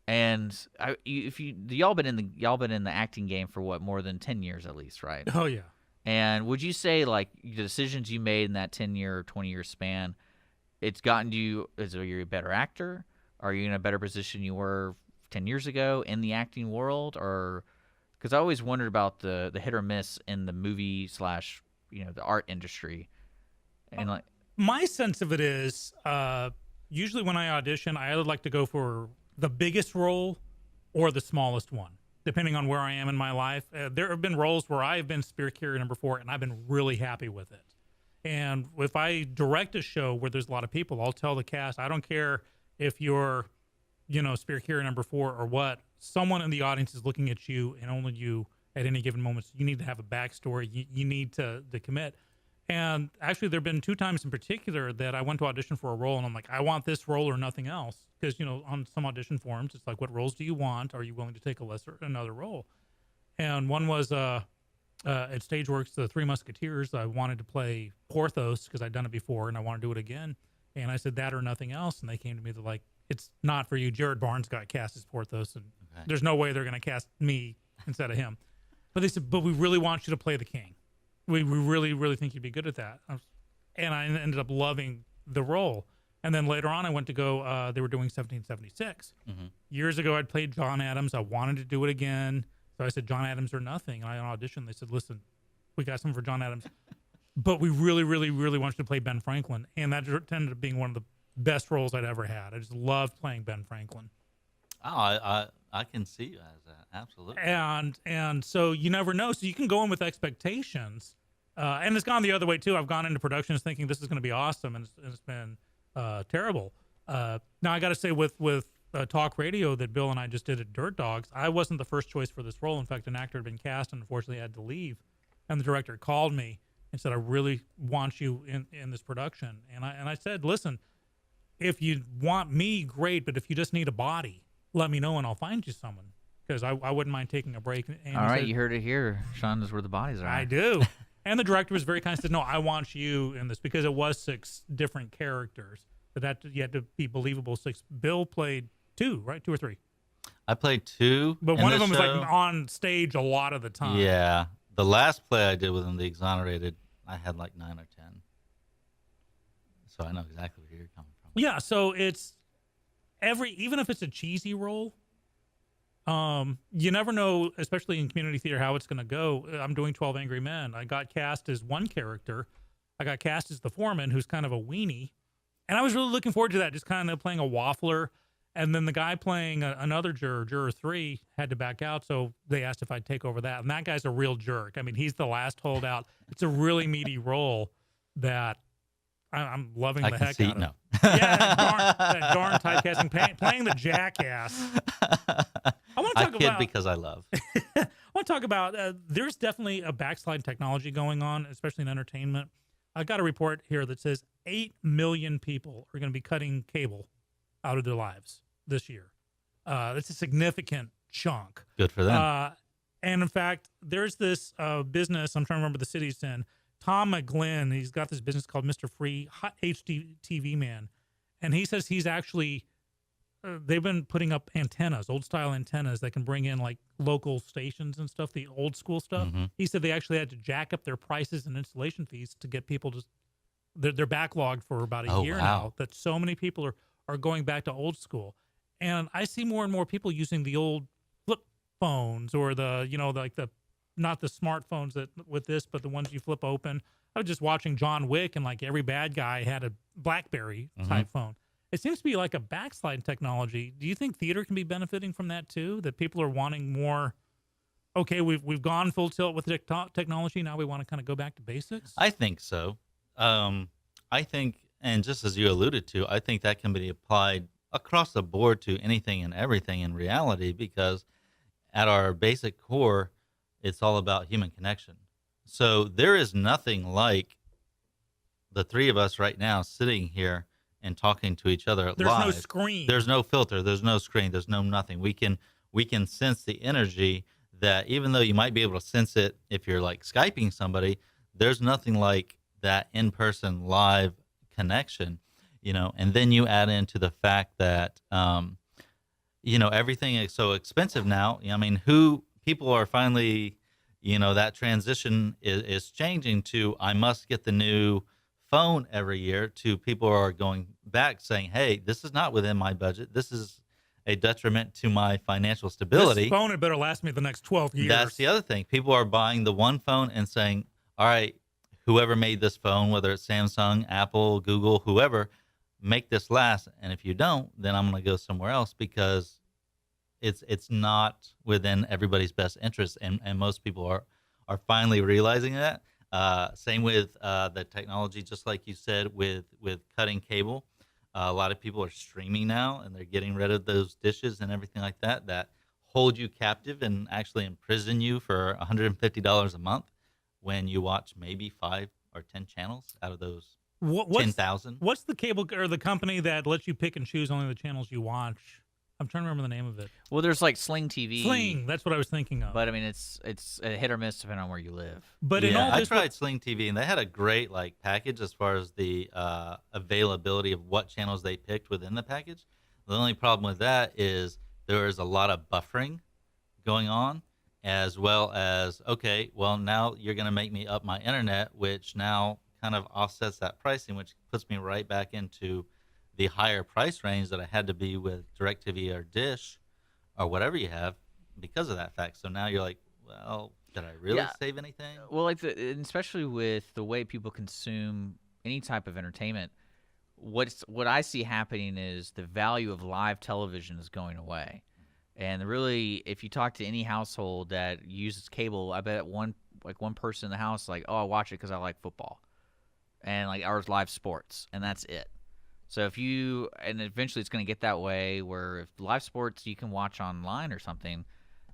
and y'all been in the acting game for what, more than 10 years at least, right? Oh yeah. And would you say like the decisions you made in that 10-year or 20-year span, it's gotten you? You're a better actor? Are you in a better position you were 10 years ago in the acting world, or? Because I always wondered about the hit or miss in the movie / the art industry, and like My sense of it is, usually when I audition, I either like to go for the biggest role or the smallest one, depending on where I am in my life. There have been roles where I've been spear carrier number 4, and I've been really happy with it. And if I direct a show where there's a lot of people, I'll tell the cast, I don't care if you're, spear carrier number 4 or what. Someone in the audience is looking at you, and only you at any given moment. So you need to have a backstory. You need to commit. And actually, there have been 2 times in particular that I went to audition for a role, and I'm like, I want this role or nothing else. Because, on some audition forums, it's like, what roles do you want? Are you willing to take another role? And one was at Stageworks, The Three Musketeers. I wanted to play Porthos because I'd done it before, and I want to do it again. And I said that or nothing else. And they came to me, they're like, it's not for you. Jared Barnes got cast as Porthos, and there's no way they're going to cast me instead of him. But they said, but we really want you to play the king. We really, really think you'd be good at that. And I ended up loving the role. And then later on, I went to go, they were doing 1776. Years ago, I'd played John Adams. I wanted to do it again. So I said, John Adams or nothing. And I auditioned. They said, listen, we got something for John Adams, but we really, really, really want you to play Ben Franklin. And that ended up being one of the best roles I'd ever had. I just loved playing Ben Franklin. Oh, I can see you as that. Absolutely. And so you never know. So you can go in with expectations. And it's gone the other way too. I've gone into productions thinking this is going to be awesome, and it's been terrible. Now I got to say with talk radio that Bill and I just did at Dirt Dogs, I wasn't the first choice for this role. In fact, an actor had been cast and unfortunately had to leave. And the director called me and said, I really want you in this production. And I said, listen, if you want me, great, but if you just need a body, let me know and I'll find you someone, because I wouldn't mind taking a break. And all right, you heard it here. Sean knows where the bodies are. I do. And the director was very kind. Said, no, I want you in this, because it was 6 different characters. But that you had to be believable. 6. Bill played 2, right? 2 or 3. I played 2. But one of them was show. like on stage a lot of the time. Yeah. The last play I did with him, The Exonerated, I had like 9 or 10. So I know exactly where you're coming from. Yeah, so it's even if it's a cheesy role, you never know, especially in community theater, how it's going to go. I'm doing 12 Angry Men. I got cast as one character. I got cast as the foreman, who's kind of a weenie. And I was really looking forward to that, just kind of playing a waffler. And then the guy playing another juror 3, had to back out. So they asked if I'd take over that. And that guy's a real jerk. I mean, he's the last holdout. It's a really meaty role that I'm loving the heck out of. No. Yeah, that darn typecasting, playing the jackass. I want to talk about because I love. I want to talk about there's definitely a backslide in technology going on, especially in entertainment. I got a report here that says 8 million people are going to be cutting cable out of their lives this year. That's a significant chunk. Good for them. And in fact, there's this business, I'm trying to remember the city it's in, Tom McGlynn, he's got this business called Mr. Free HD TV Man. And he says he's actually, they've been putting up antennas, old style antennas that can bring in like local stations and stuff, the old school stuff. Mm-hmm. He said they actually had to jack up their prices and installation fees to get people to, they're backlogged for about a year now, that so many people are going back to old school. And I see more and more people using the old flip phones or the, like the, not the smartphones that with this, but the ones you flip open. I was just watching John Wick, and like every bad guy had a BlackBerry type phone. It seems to be like a backslide in technology. Do you think theater can be benefiting from that too? That people are wanting more, okay, we've gone full tilt with technology. Now we want to kind of go back to basics? I think so. I think, and just as you alluded to, I think that can be applied across the board to anything and everything in reality, because at our basic core, it's all about human connection. So there is nothing like the three of us right now sitting here and talking to each other There's live. no screen. There's no filter. There's no screen. There's no nothing. We can sense the energy that, even though you might be able to sense it if you're like Skyping somebody, there's nothing like that in-person live connection, and then you add into the fact that, everything is so expensive now. I mean, people are finally, that transition is changing to, I must get the new phone every year, to people are going back saying, hey, this is not within my budget. This is a detriment to my financial stability. This phone had better last me the next 12 years. That's the other thing. People are buying the one phone and saying, all right, whoever made this phone, whether it's Samsung, Apple, Google, whoever, make this last. And if you don't, then I'm going to go somewhere else, because it's not within everybody's best interest. And most people are finally realizing that. Same with the technology, just like you said, with cutting cable. A lot of people are streaming now, and they're getting rid of those dishes and everything like that hold you captive and actually imprison you for $150 a month when you watch maybe 5 or 10 channels out of those 10,000. What's the cable or the company that lets you pick and choose only the channels you watch? I'm trying to remember the name of it. Well, there's like Sling TV. Sling, that's what I was thinking of. But I mean, it's a hit or miss depending on where you live. But in all I this, tried Sling TV, and they had a great package as far as the availability of what channels they picked within the package. The only problem with that is there is a lot of buffering going on, as well as, okay, well, now you're going to make me up my internet, which now kind of offsets that pricing, which puts me right back into the higher price range that I had to be with DirecTV or Dish or whatever you have because of that fact. So now you're like, well, did I really save anything? Well, especially with the way people consume any type of entertainment, what I see happening is the value of live television is going away. And really, if you talk to any household that uses cable, I bet one person in the house like, oh, I watch it because I like football and like our live sports, and that's it. So and eventually it's going to get that way where if live sports you can watch online or something,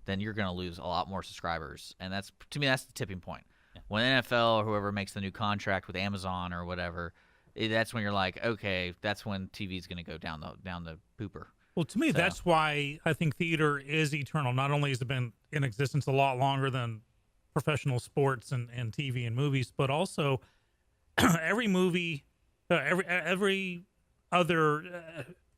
then you're going to lose a lot more subscribers. And to me, that's the tipping point. Yeah. When NFL or whoever makes the new contract with Amazon or whatever, that's when you're like, okay, that's when TV is going to go down the pooper. Well, to me, that's why I think theater is eternal. Not only has it been in existence a lot longer than professional sports and TV and movies, but also every movie, every other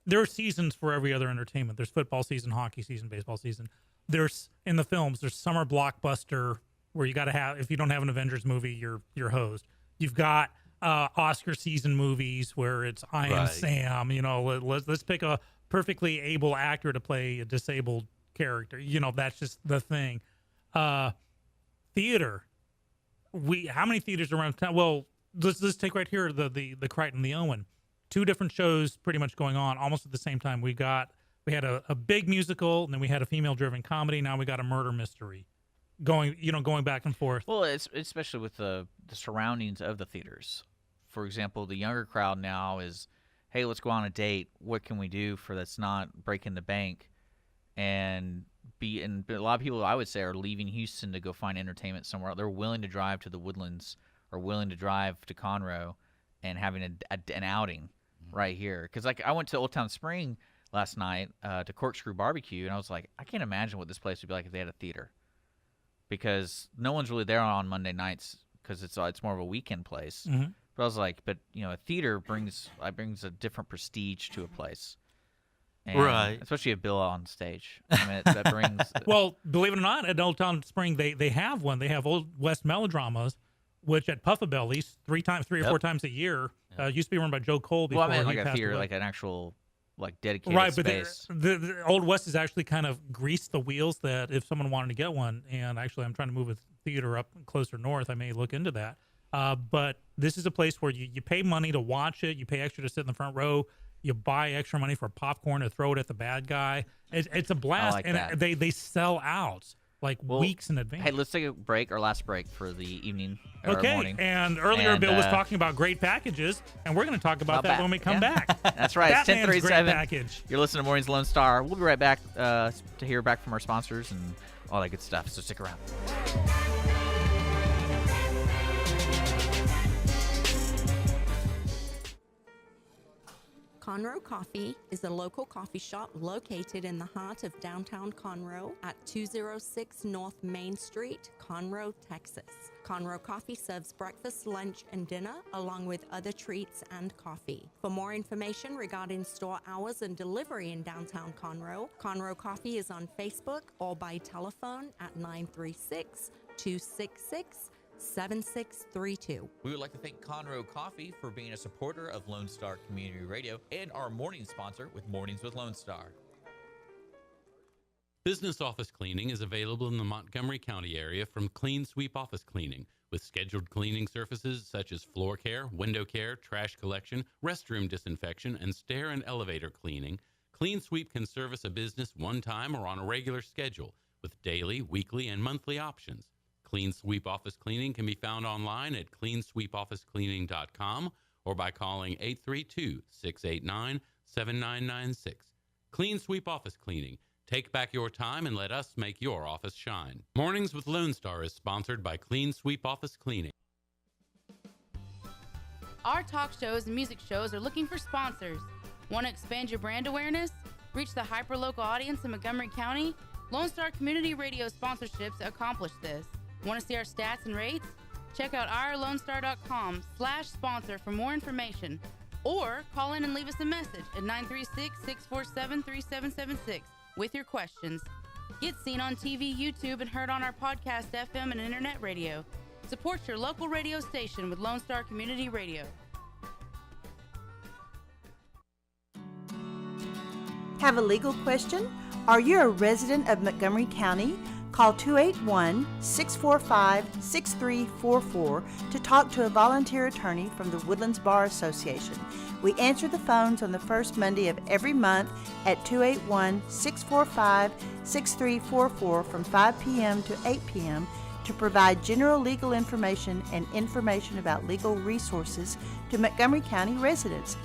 there are seasons for every other entertainment. There's football season, hockey season, baseball season. There's in the films, there's summer blockbuster where you got to have, if you don't have an Avengers movie, you're hosed. You've got Oscar season movies where it's I Am Sam. Let's pick a perfectly able actor to play a disabled character. That's just the thing. Theater. How many theaters around town? Well, let's take right here the Crichton, the Owen. 2 different shows pretty much going on almost at the same time. We had a big musical, and then we had a female-driven comedy. Now we got a murder mystery going back and forth. Well, it's especially with the surroundings of the theaters. For example, the younger crowd now is, hey, let's go on a date. What can we do that's not breaking the bank? And a lot of people, I would say, are leaving Houston to go find entertainment somewhere. They're willing to drive to the Woodlands or willing to drive to Conroe and having an outing right here. Because I went to Old Town Spring last night to Corkscrew Barbecue, and I was like, I can't imagine what this place would be like if they had a theater, because no one's really there on Monday nights because it's more of a weekend place. Mm-hmm. But I was like, a theater brings a different prestige to a place. And right. Especially a Bill on stage. I mean, that brings. Well, believe it or not, at Old Town Spring, they have one. They have Old West Melodramas, which at Puffabellies 3 or 4 times a year. Used to be run by Joe Cole before. Well, I mean, like he a passed theater, away. like an actual dedicated space. But the Old West has actually kind of greased the wheels that if someone wanted to get one, and actually I'm trying to move a theater up closer north, I may look into that. But this is a place where you pay money to watch it. You pay extra to sit in the front row. You buy extra money for popcorn to throw it at the bad guy. It's a blast. I like and that. They sell out. like weeks in advance. Hey, let's take a break, our last break for the evening or Okay, morning. and earlier And, Bill was talking about great packages, and we're going to talk about that when we come back. That's right. It's Batman's great 10:37. package. You're listening to Mornings Lone Star. We'll be right back to hear back from our sponsors and all that good stuff. So stick around. Conroe Coffee is a local coffee shop located in the heart of downtown Conroe at 206 North Main Street, Conroe, Texas. Conroe Coffee serves breakfast, lunch, and dinner, along with other treats and coffee. For more information regarding store hours and delivery in downtown Conroe, Conroe Coffee is on Facebook or by telephone at 936-266-7632. We would like to thank Conroe Coffee for being a supporter of Lone Star Community Radio and our morning sponsor with Mornings with Lone Star. Business office cleaning is available in the Montgomery County area from Clean Sweep Office Cleaning, with scheduled cleaning services such as floor care, window care, trash collection, restroom disinfection, and stair and elevator cleaning. Clean Sweep can service a business one time or on a regular schedule, with daily, weekly, and monthly options. Clean Sweep Office Cleaning can be found online at cleansweepofficecleaning.com or by calling 832-689-7996. Clean Sweep Office Cleaning. Take back your time and let us make your office shine. Mornings with Lone Star is sponsored by Clean Sweep Office Cleaning. Our talk shows and music shows are looking for sponsors. Want to expand your brand awareness? Reach the hyper-local audience in Montgomery County? Lone Star Community Radio sponsorships accomplish this. Want to see our stats and rates? Check out ourlonestar.com/sponsor for more information. Or call in and leave us a message at 936-647-3776 with your questions. Get seen on TV, YouTube, and heard on our podcast, FM, and internet radio. Support your local radio station with Lone Star Community Radio. Have a legal question? Are you a resident of Montgomery County? Call 281-645-6344 to talk to a volunteer attorney from the Woodlands Bar Association. We answer the phones on the first Monday of every month at 281-645-6344 from 5 p.m. to 8 p.m. to provide general legal information and information about legal resources to Montgomery County residents.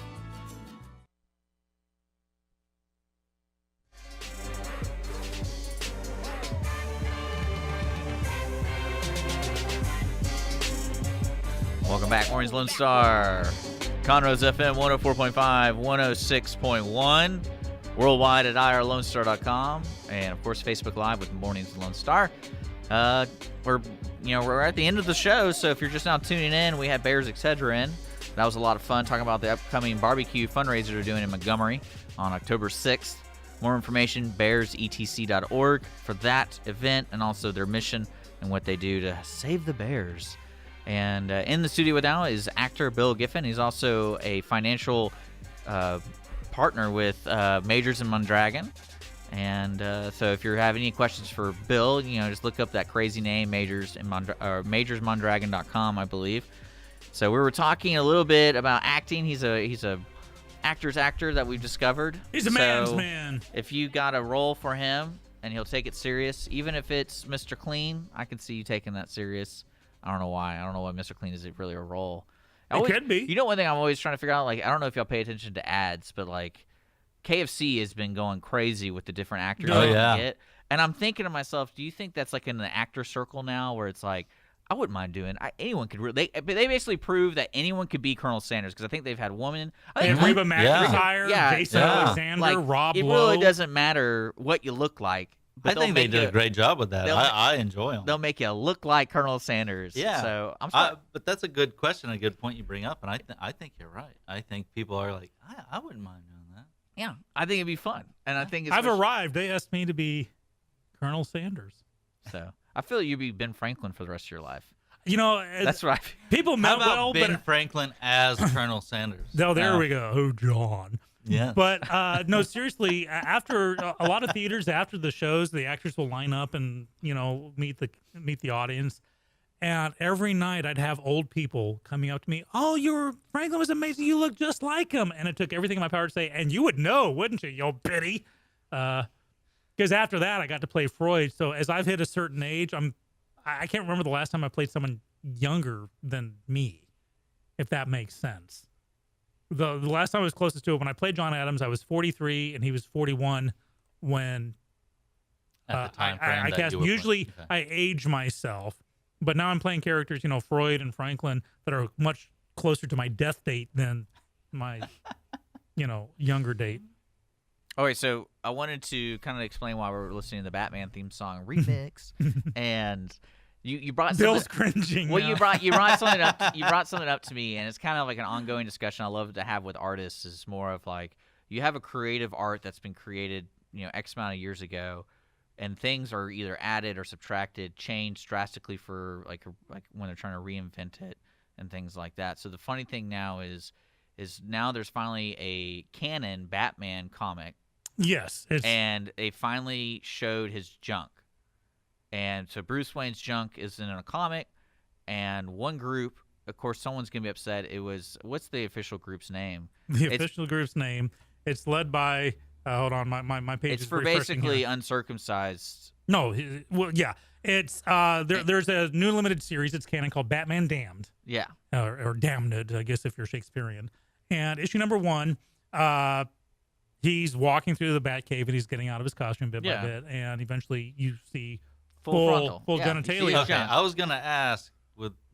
Welcome back, Mornings Lone Star. Conroe's FM 104.5, 106.1. Worldwide at irlonestar.com. And, of course, Facebook Live with Mornings Lone Star. We're at the end of the show, so if you're just now tuning in, we had Bears Etc. in. That was a lot of fun, talking about the upcoming barbecue fundraiser they're doing in Montgomery on October 6th. More information, bearsetc.org for that event and also their mission and what they do to save the bears. And in the studio with now is actor Bill Giffen. He's also a financial partner with Majors Mondragon. And so if you have any questions for Bill, just look up that crazy name, majorsmondragon.com, I believe. So we were talking a little bit about acting. He's a actor's actor that we've discovered. He's a man's man. If you got a role for him and he'll take it serious, even if it's Mr. Clean, I can see you taking that serious. I don't know why. I don't know why Mr. Clean is really a role. It could be. You know, one thing I'm always trying to figure out, I don't know if y'all pay attention to ads, but KFC has been going crazy with the different actors they get. And I'm thinking to myself, do you think that's in the actor circle now where it's I wouldn't mind doing anyone could they basically prove that anyone could be Colonel Sanders, because I think they've had women. Reba McEntire, Jason Alexander, Rob It Lowe. really doesn't matter what you look like. I think they did a great job with that. I enjoy them. They'll make you look like Colonel Sanders. Yeah. So but that's a good question, a good point you bring up, and I think you're right. I think people are I wouldn't mind doing that. Yeah, I think it'd be fun, and I think I've arrived. They asked me to be Colonel Sanders. So I feel you'd be Ben Franklin for the rest of your life. That's right. People meant well, Ben but Franklin as Colonel Sanders. No, there we go. Oh, John. Yeah. But no, seriously, after a lot of theaters, after the shows, the actors will line up and meet the audience. And every night I'd have old people coming up to me. Oh, Franklin was amazing. You look just like him. And it took everything in my power to say, and you would know, wouldn't you, yo bitty? Because Because after that, I got to play Freud. So as I've hit a certain age, I can't remember the last time I played someone younger than me, if that makes sense. The last time I was closest to it, when I played John Adams, I was 43 and he was 41 when At the time frame I that cast. you were Usually playing. Okay. I age myself, but now I'm playing characters, Freud and Franklin, that are much closer to my death date than my, younger date. All right, so I wanted to kind of explain why we're listening to the Batman theme song remix, and you brought Bill's something, cringing. Well, now. you brought something up. You brought something up to me, and it's kind of like an ongoing discussion I love to have with artists. Is more of like you have a creative art that's been created, X amount of years ago, and things are either added or subtracted, changed drastically for like when they're trying to reinvent it and things like that. So the funny thing now is now there's finally a canon Batman comic. Yes. And they finally showed his junk. And so Bruce Wayne's junk is in a comic, and one group, of course, someone's going to be upset. It was, what's the official group's name? The official group's name. It's led by, hold on, my page It's is for refreshing basically here. uncircumcised. No, well, yeah. It's, there's a new limited series, it's canon, called Batman Damned. Yeah. Or Damned, I guess, if you're Shakespearean. And issue number 1, he's walking through the Batcave and he's getting out of his costume bit by bit, and eventually you see full genitalia. Okay, I was gonna ask,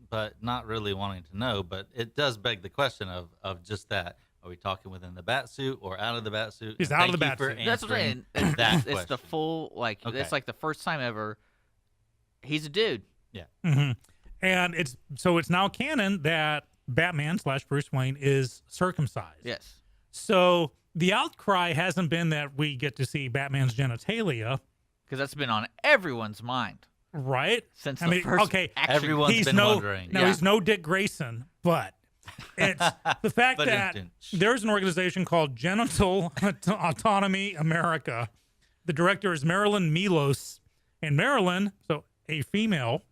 but not really wanting to know, but it does beg the question of just that. Are we talking within the bat suit or out of the bat suit? He's And out of the thank you bat for suit. That's what I'm answering saying. that It's the question. full, Okay. it's like the first time ever. He's a dude. Yeah. Mm-hmm. And it's now canon that Batman / Bruce Wayne is circumcised. Yes. So the outcry hasn't been that we get to see Batman's genitalia, because that's been on everyone's mind, right? Since the first okay, action. Everyone's been wondering. Now he's no Dick Grayson, but it's the fact But that there's an organization called Genital Autonomy America. The director is Marilyn Milos, and Marilyn, so a female,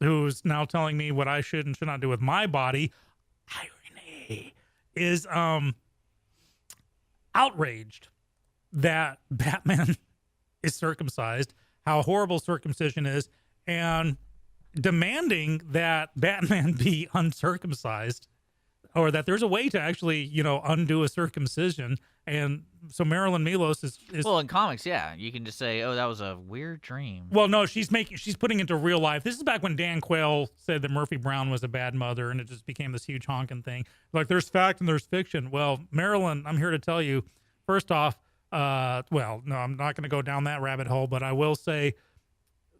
who's now telling me what I should and should not do with my body, irony, is outraged that Batman is circumcised, how horrible circumcision is, and demanding that Batman be uncircumcised, or that there's a way to actually, undo a circumcision. And so Marilyn Milos is well, in comics, yeah, you can just say, "Oh, that was a weird dream." well, no, she's putting into real life. This is back when Dan Quayle said that Murphy Brown was a bad mother, and it just became this huge honking thing. Like, there's fact and there's fiction. Well, Marilyn, I'm here to tell you, first off, well, no, I'm not going to go down that rabbit hole, but I will say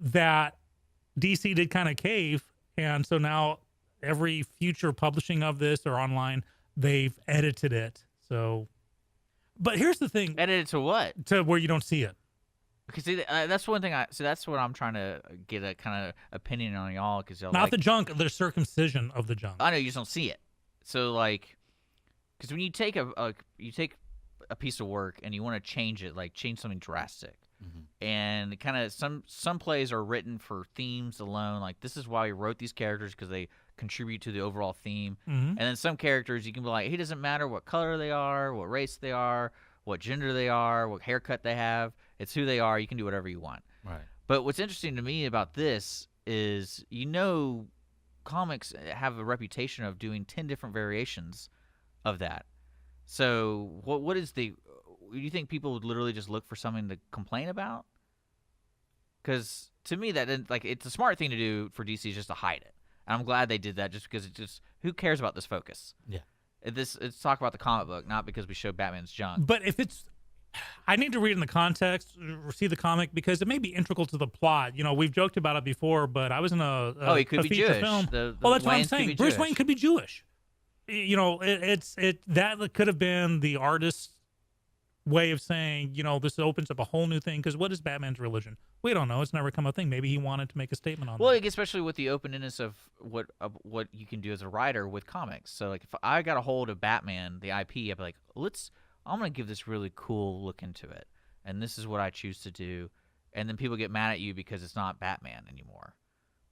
that DC did kind of cave, and so now every future publishing of this or online, they've edited it. So, but here's the thing: edited to what? To where you don't see it. Because see, that's one thing. That's what I'm trying to get a kind of opinion on y'all. Because y'all Not the junk, the circumcision of the junk. I know you just don't see it. So like, because when you take a piece of work and you want to change it, like change something drastic, and kind of some plays are written for themes alone. Like, this is why we wrote these characters, because they contribute to the overall theme. And then some characters you can be like, it doesn't matter what color they are, what race they are, what gender they are, what haircut they have. It's who they are. You can do whatever you want. Right. But what's interesting to me about this is, comics have a reputation of doing 10 different variations of that. So what is do you think people would literally just look for something to complain about? Because to me, it's a smart thing to do for DC, just to hide it. And I'm glad they did that, just because who cares about this focus? Yeah. It's talk about the comic book, not because we show Batman's junk. But if I need to read in the context, see the comic, because it may be integral to the plot. We've joked about it before, but I was in he could be feature Jewish. film. The Well, that's what I'm Waynes could be saying. Bruce Jewish. Wayne could be Jewish. That could have been the artist's way of saying, this opens up a whole new thing. Because what is Batman's religion? We don't know. It's never come a thing. Maybe he wanted to make a statement on Well, that. especially with the openness of what you can do as a writer with comics. So, like, if I got a hold of Batman, the IP, I'd be like, I'm going to give this really cool look into it. And this is what I choose to do. And then people get mad at you because it's not Batman anymore.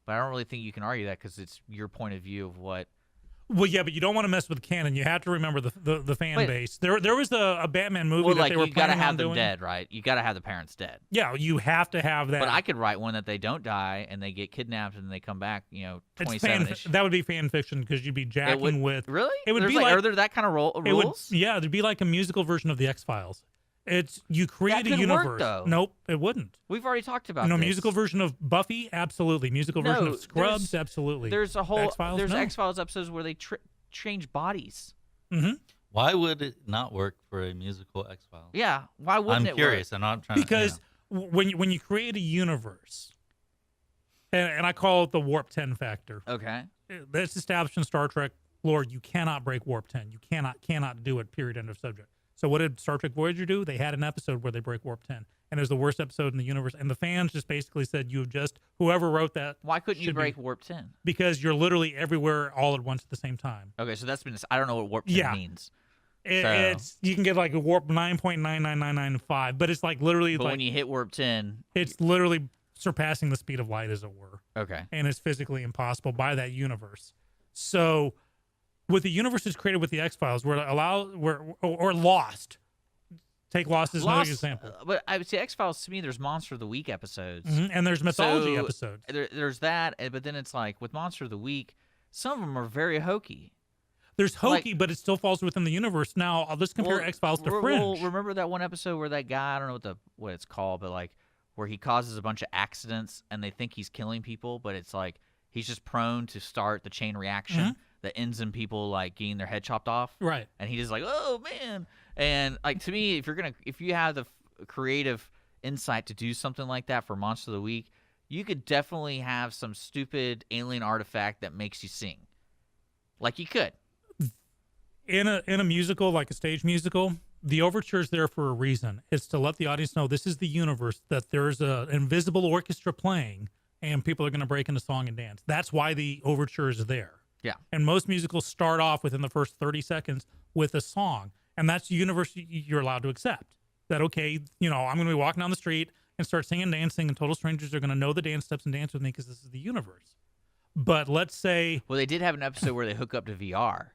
But I don't really think you can argue that, because it's your point of view of what Well, yeah, but you don't want to mess with canon. You have to remember the fan Wait. base. There was a Batman movie Well, that like they were you gotta planning have on them doing. dead, right? You gotta have the parents dead. Yeah, you have to have that. But I could write one that they don't die and they get kidnapped and they come back. It's 27-ish. that would be fan fiction because you'd be jacking with. Really? It would There's be like are there that kind of rules? Yeah, there'd be like a musical version of the X-Files. You create That a could work, universe. though. Nope, it wouldn't. We've already talked about No, this. musical version of Buffy, absolutely. Musical version of Scrubs, absolutely. There's a whole X-Files, there's no. X-Files episodes where they change bodies. Mm-hmm. Why would it not work for a musical X-Files? Yeah, why wouldn't it I'm curious. work? I'm not trying Because when you create a universe, and I call it the Warp 10 factor. Okay. That's established in Star Trek lore. You cannot break Warp 10. You cannot do it, period, end of subject. So what did Star Trek Voyager do? They had an episode where they break Warp 10. And it was the worst episode in the universe. And the fans just basically said, whoever wrote that. Why couldn't you should break Warp 10? Because you're literally everywhere all at once at the same time. Okay, so that's been, I don't know what Warp 10 means. It's you can get like a Warp 9.99995, but it's like literally. But like, when you hit Warp 10. It's literally surpassing the speed of light, as it were. Okay. And it's physically impossible by that universe. So with the universes created with the X-Files, or Lost. Take Lost as another example. But I would say X-Files, to me, there's Monster of the Week episodes. Mm-hmm. And there's mythology So, episodes. There's that, but then it's like with Monster of the Week, some of them are very hokey. There's hokey, but it still falls within the universe. Now, let's compare X-Files to Fringe. Well, remember that one episode where that guy, I don't know what it's called, but like where he causes a bunch of accidents and they think he's killing people, but it's like he's just prone to start the chain reaction that ends in people like getting their head chopped off. Right. And he just like, oh man. And like to me, if you have the creative insight to do something like that for Monster of the Week, you could definitely have some stupid alien artifact that makes you sing. Like you could. In a musical, like a stage musical, the overture is there for a reason. It's to let the audience know this is the universe, that there's an invisible orchestra playing, and people are going to break into song and dance. That's why the overture is there. Yeah. And most musicals start off within the first 30 seconds with a song. And that's the universe you're allowed to accept. That, okay, I'm going to be walking down the street and start singing and dancing, and total strangers are going to know the dance steps and dance with me because this is the universe. But let's say... Well, they did have an episode where they hook up to VR.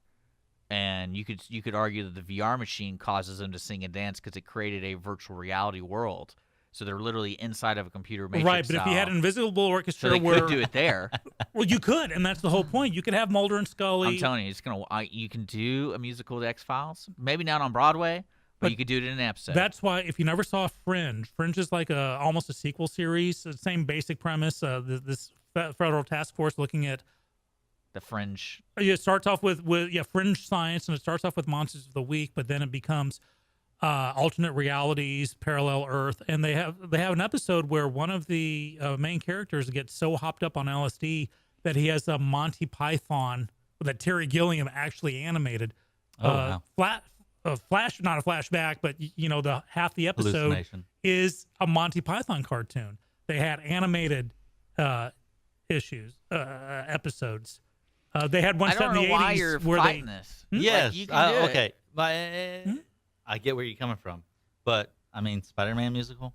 And you could argue that the VR machine causes them to sing and dance because it created a virtual reality world. So they're literally inside of a computer matrix. Right, but if you had an invisible orchestra, so they could do it there. Well, you could, and that's the whole point. You could have Mulder and Scully. I'm telling you, you can do a musical of the X-Files. Maybe not on Broadway, but you could do it in an episode. That's why, if you never saw Fringe is like almost a sequel series. The same basic premise. This federal task force looking at the Fringe. It starts off with Fringe science, and it starts off with Monsters of the Week, but then it becomes alternate realities, parallel Earth, and they have an episode where one of the main characters gets so hopped up on LSD that he has a Monty Python that Terry Gilliam actually animated. Wow. Not a flashback, but the half the episode Hallucination. is a Monty Python cartoon. They had animated episodes. They had one set in the 80s why you're where fighting this. Yes. Like, you can do it. Okay. But I get where you're coming from. But, I mean, Spider-Man musical?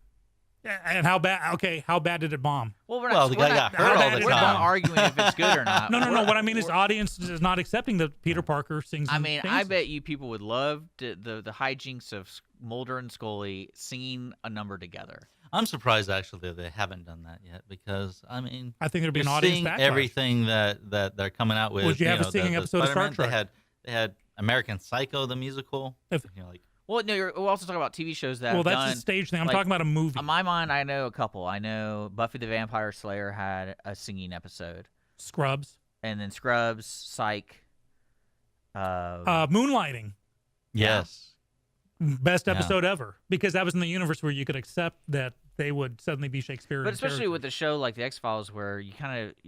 And how bad? Okay, how bad did it bomb? Well, the guy got hurt all the We're not time. arguing if it's good or not. No. What I mean is, audience is not accepting that Peter Parker sings. I and mean, I dances. bet you people would love the hijinks of Mulder and Scully singing a number together. I'm surprised, actually, that they haven't done that yet because, I mean, I think there'd be an you're audience seeing backlash. everything that they're coming out with. Would you have a singing episode of Star Spider-Man, Trek? They had American Psycho, the musical. Well, no, we're also talking about TV shows that. Well, have that's done, the stage thing. I'm like, talking about a movie. On my mind, I know a couple. I know Buffy the Vampire Slayer had a singing episode. Scrubs. And then Scrubs, Psych. Moonlighting. Yes. Best episode ever, because that was in the universe where you could accept that they would suddenly be Shakespearean. But especially with a show like the X-Files, where you're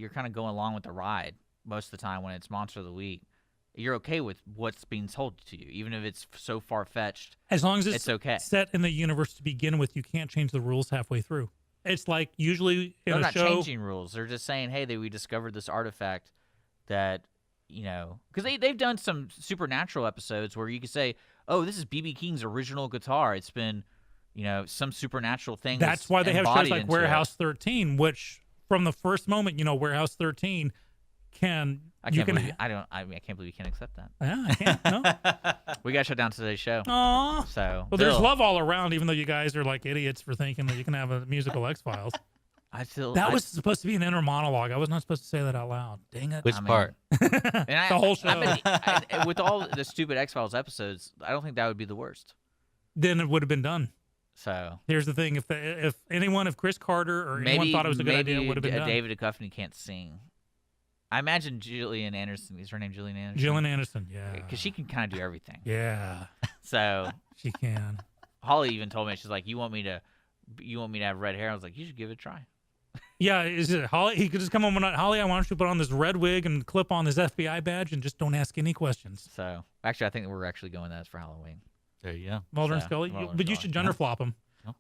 kind of going along with the ride most of the time when it's Monster of the Week. You're okay with what's being told to you, even if it's so far-fetched. As long as it's okay. set in the universe to begin with, you can't change the rules halfway through. It's like usually in They're a not show. changing rules. They're just saying, hey, we discovered this artifact that, because they've done some supernatural episodes where you could say, oh, this is B.B. King's original guitar. It's been, some supernatural thing. That's why they have shows embodied like into Warehouse 13, which from the first moment, Warehouse 13, I can't believe you can't accept that. Yeah, I can't. No. We got to shut down today's show. Aw. So, Well, there's Bill, love all around, even though you guys are like idiots for thinking that you can have a musical X-Files. That was supposed to be an inner monologue. I was not supposed to say that out loud. Dang it. Which part? The whole show. With all the stupid X-Files episodes, I don't think that would be the worst. Then it would have been done. So here's the thing: if Chris Carter or anyone thought it was a good idea, it would have been done. David Duchovny can't sing. I imagine Gillian Anderson. Is her name Gillian Anderson? Gillian Anderson, yeah. Because she can kind of do everything. Yeah. So she can. Holly even told me, she's like, "You want me to have red hair?" I was like, "You should give it a try." Yeah, is it Holly? He could just come on one night. Holly, I want you to put on this red wig and clip on this FBI badge and just don't ask any questions. So actually, I think we're actually going that for Halloween. There you go. Mulder and Scully, but you should gender flop them.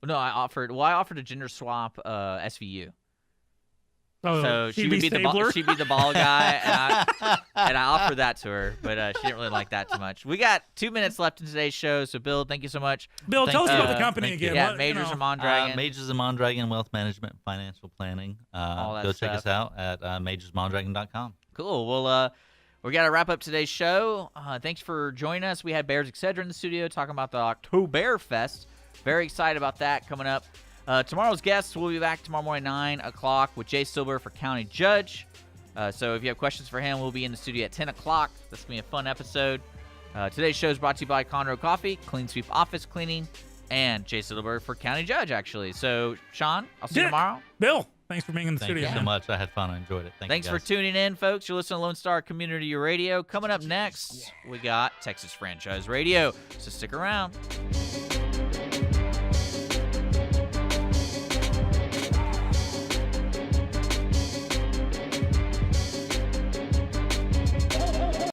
No, I offered a gender swap SVU. Oh, so she would be the ball guy, and I offered that to her, but she didn't really like that too much. We got 2 minutes left in today's show, so Bill, thank you so much. Bill, tell us about the company again. Yeah, Majors and Mondragon. Majors and Mondragon Wealth Management and Financial Planning. All that go stuff. check us out at majorsmondragon.com. Cool. Well, we got to wrap up today's show. Thanks for joining us. We had Bears Etc. in the studio talking about the OctoBEARfest. Very excited about that coming up. Tomorrow's guests will be back tomorrow morning, 9 o'clock, with Jay Silber for County Judge. So if you have questions for him, we'll be in the studio at 10 o'clock. This will be a fun episode. Today's show is brought to you by Conroe Coffee, Clean Sweep Office Cleaning, and Jay Silber for County Judge, actually. So, Sean, I'll see you tomorrow. Bill, thanks for being in the studio. Thank you so much. I had fun. I enjoyed it. Thanks for tuning in, folks. You're listening to Lone Star Community Radio. Coming up next, we got Texas Franchise Radio. So stick around.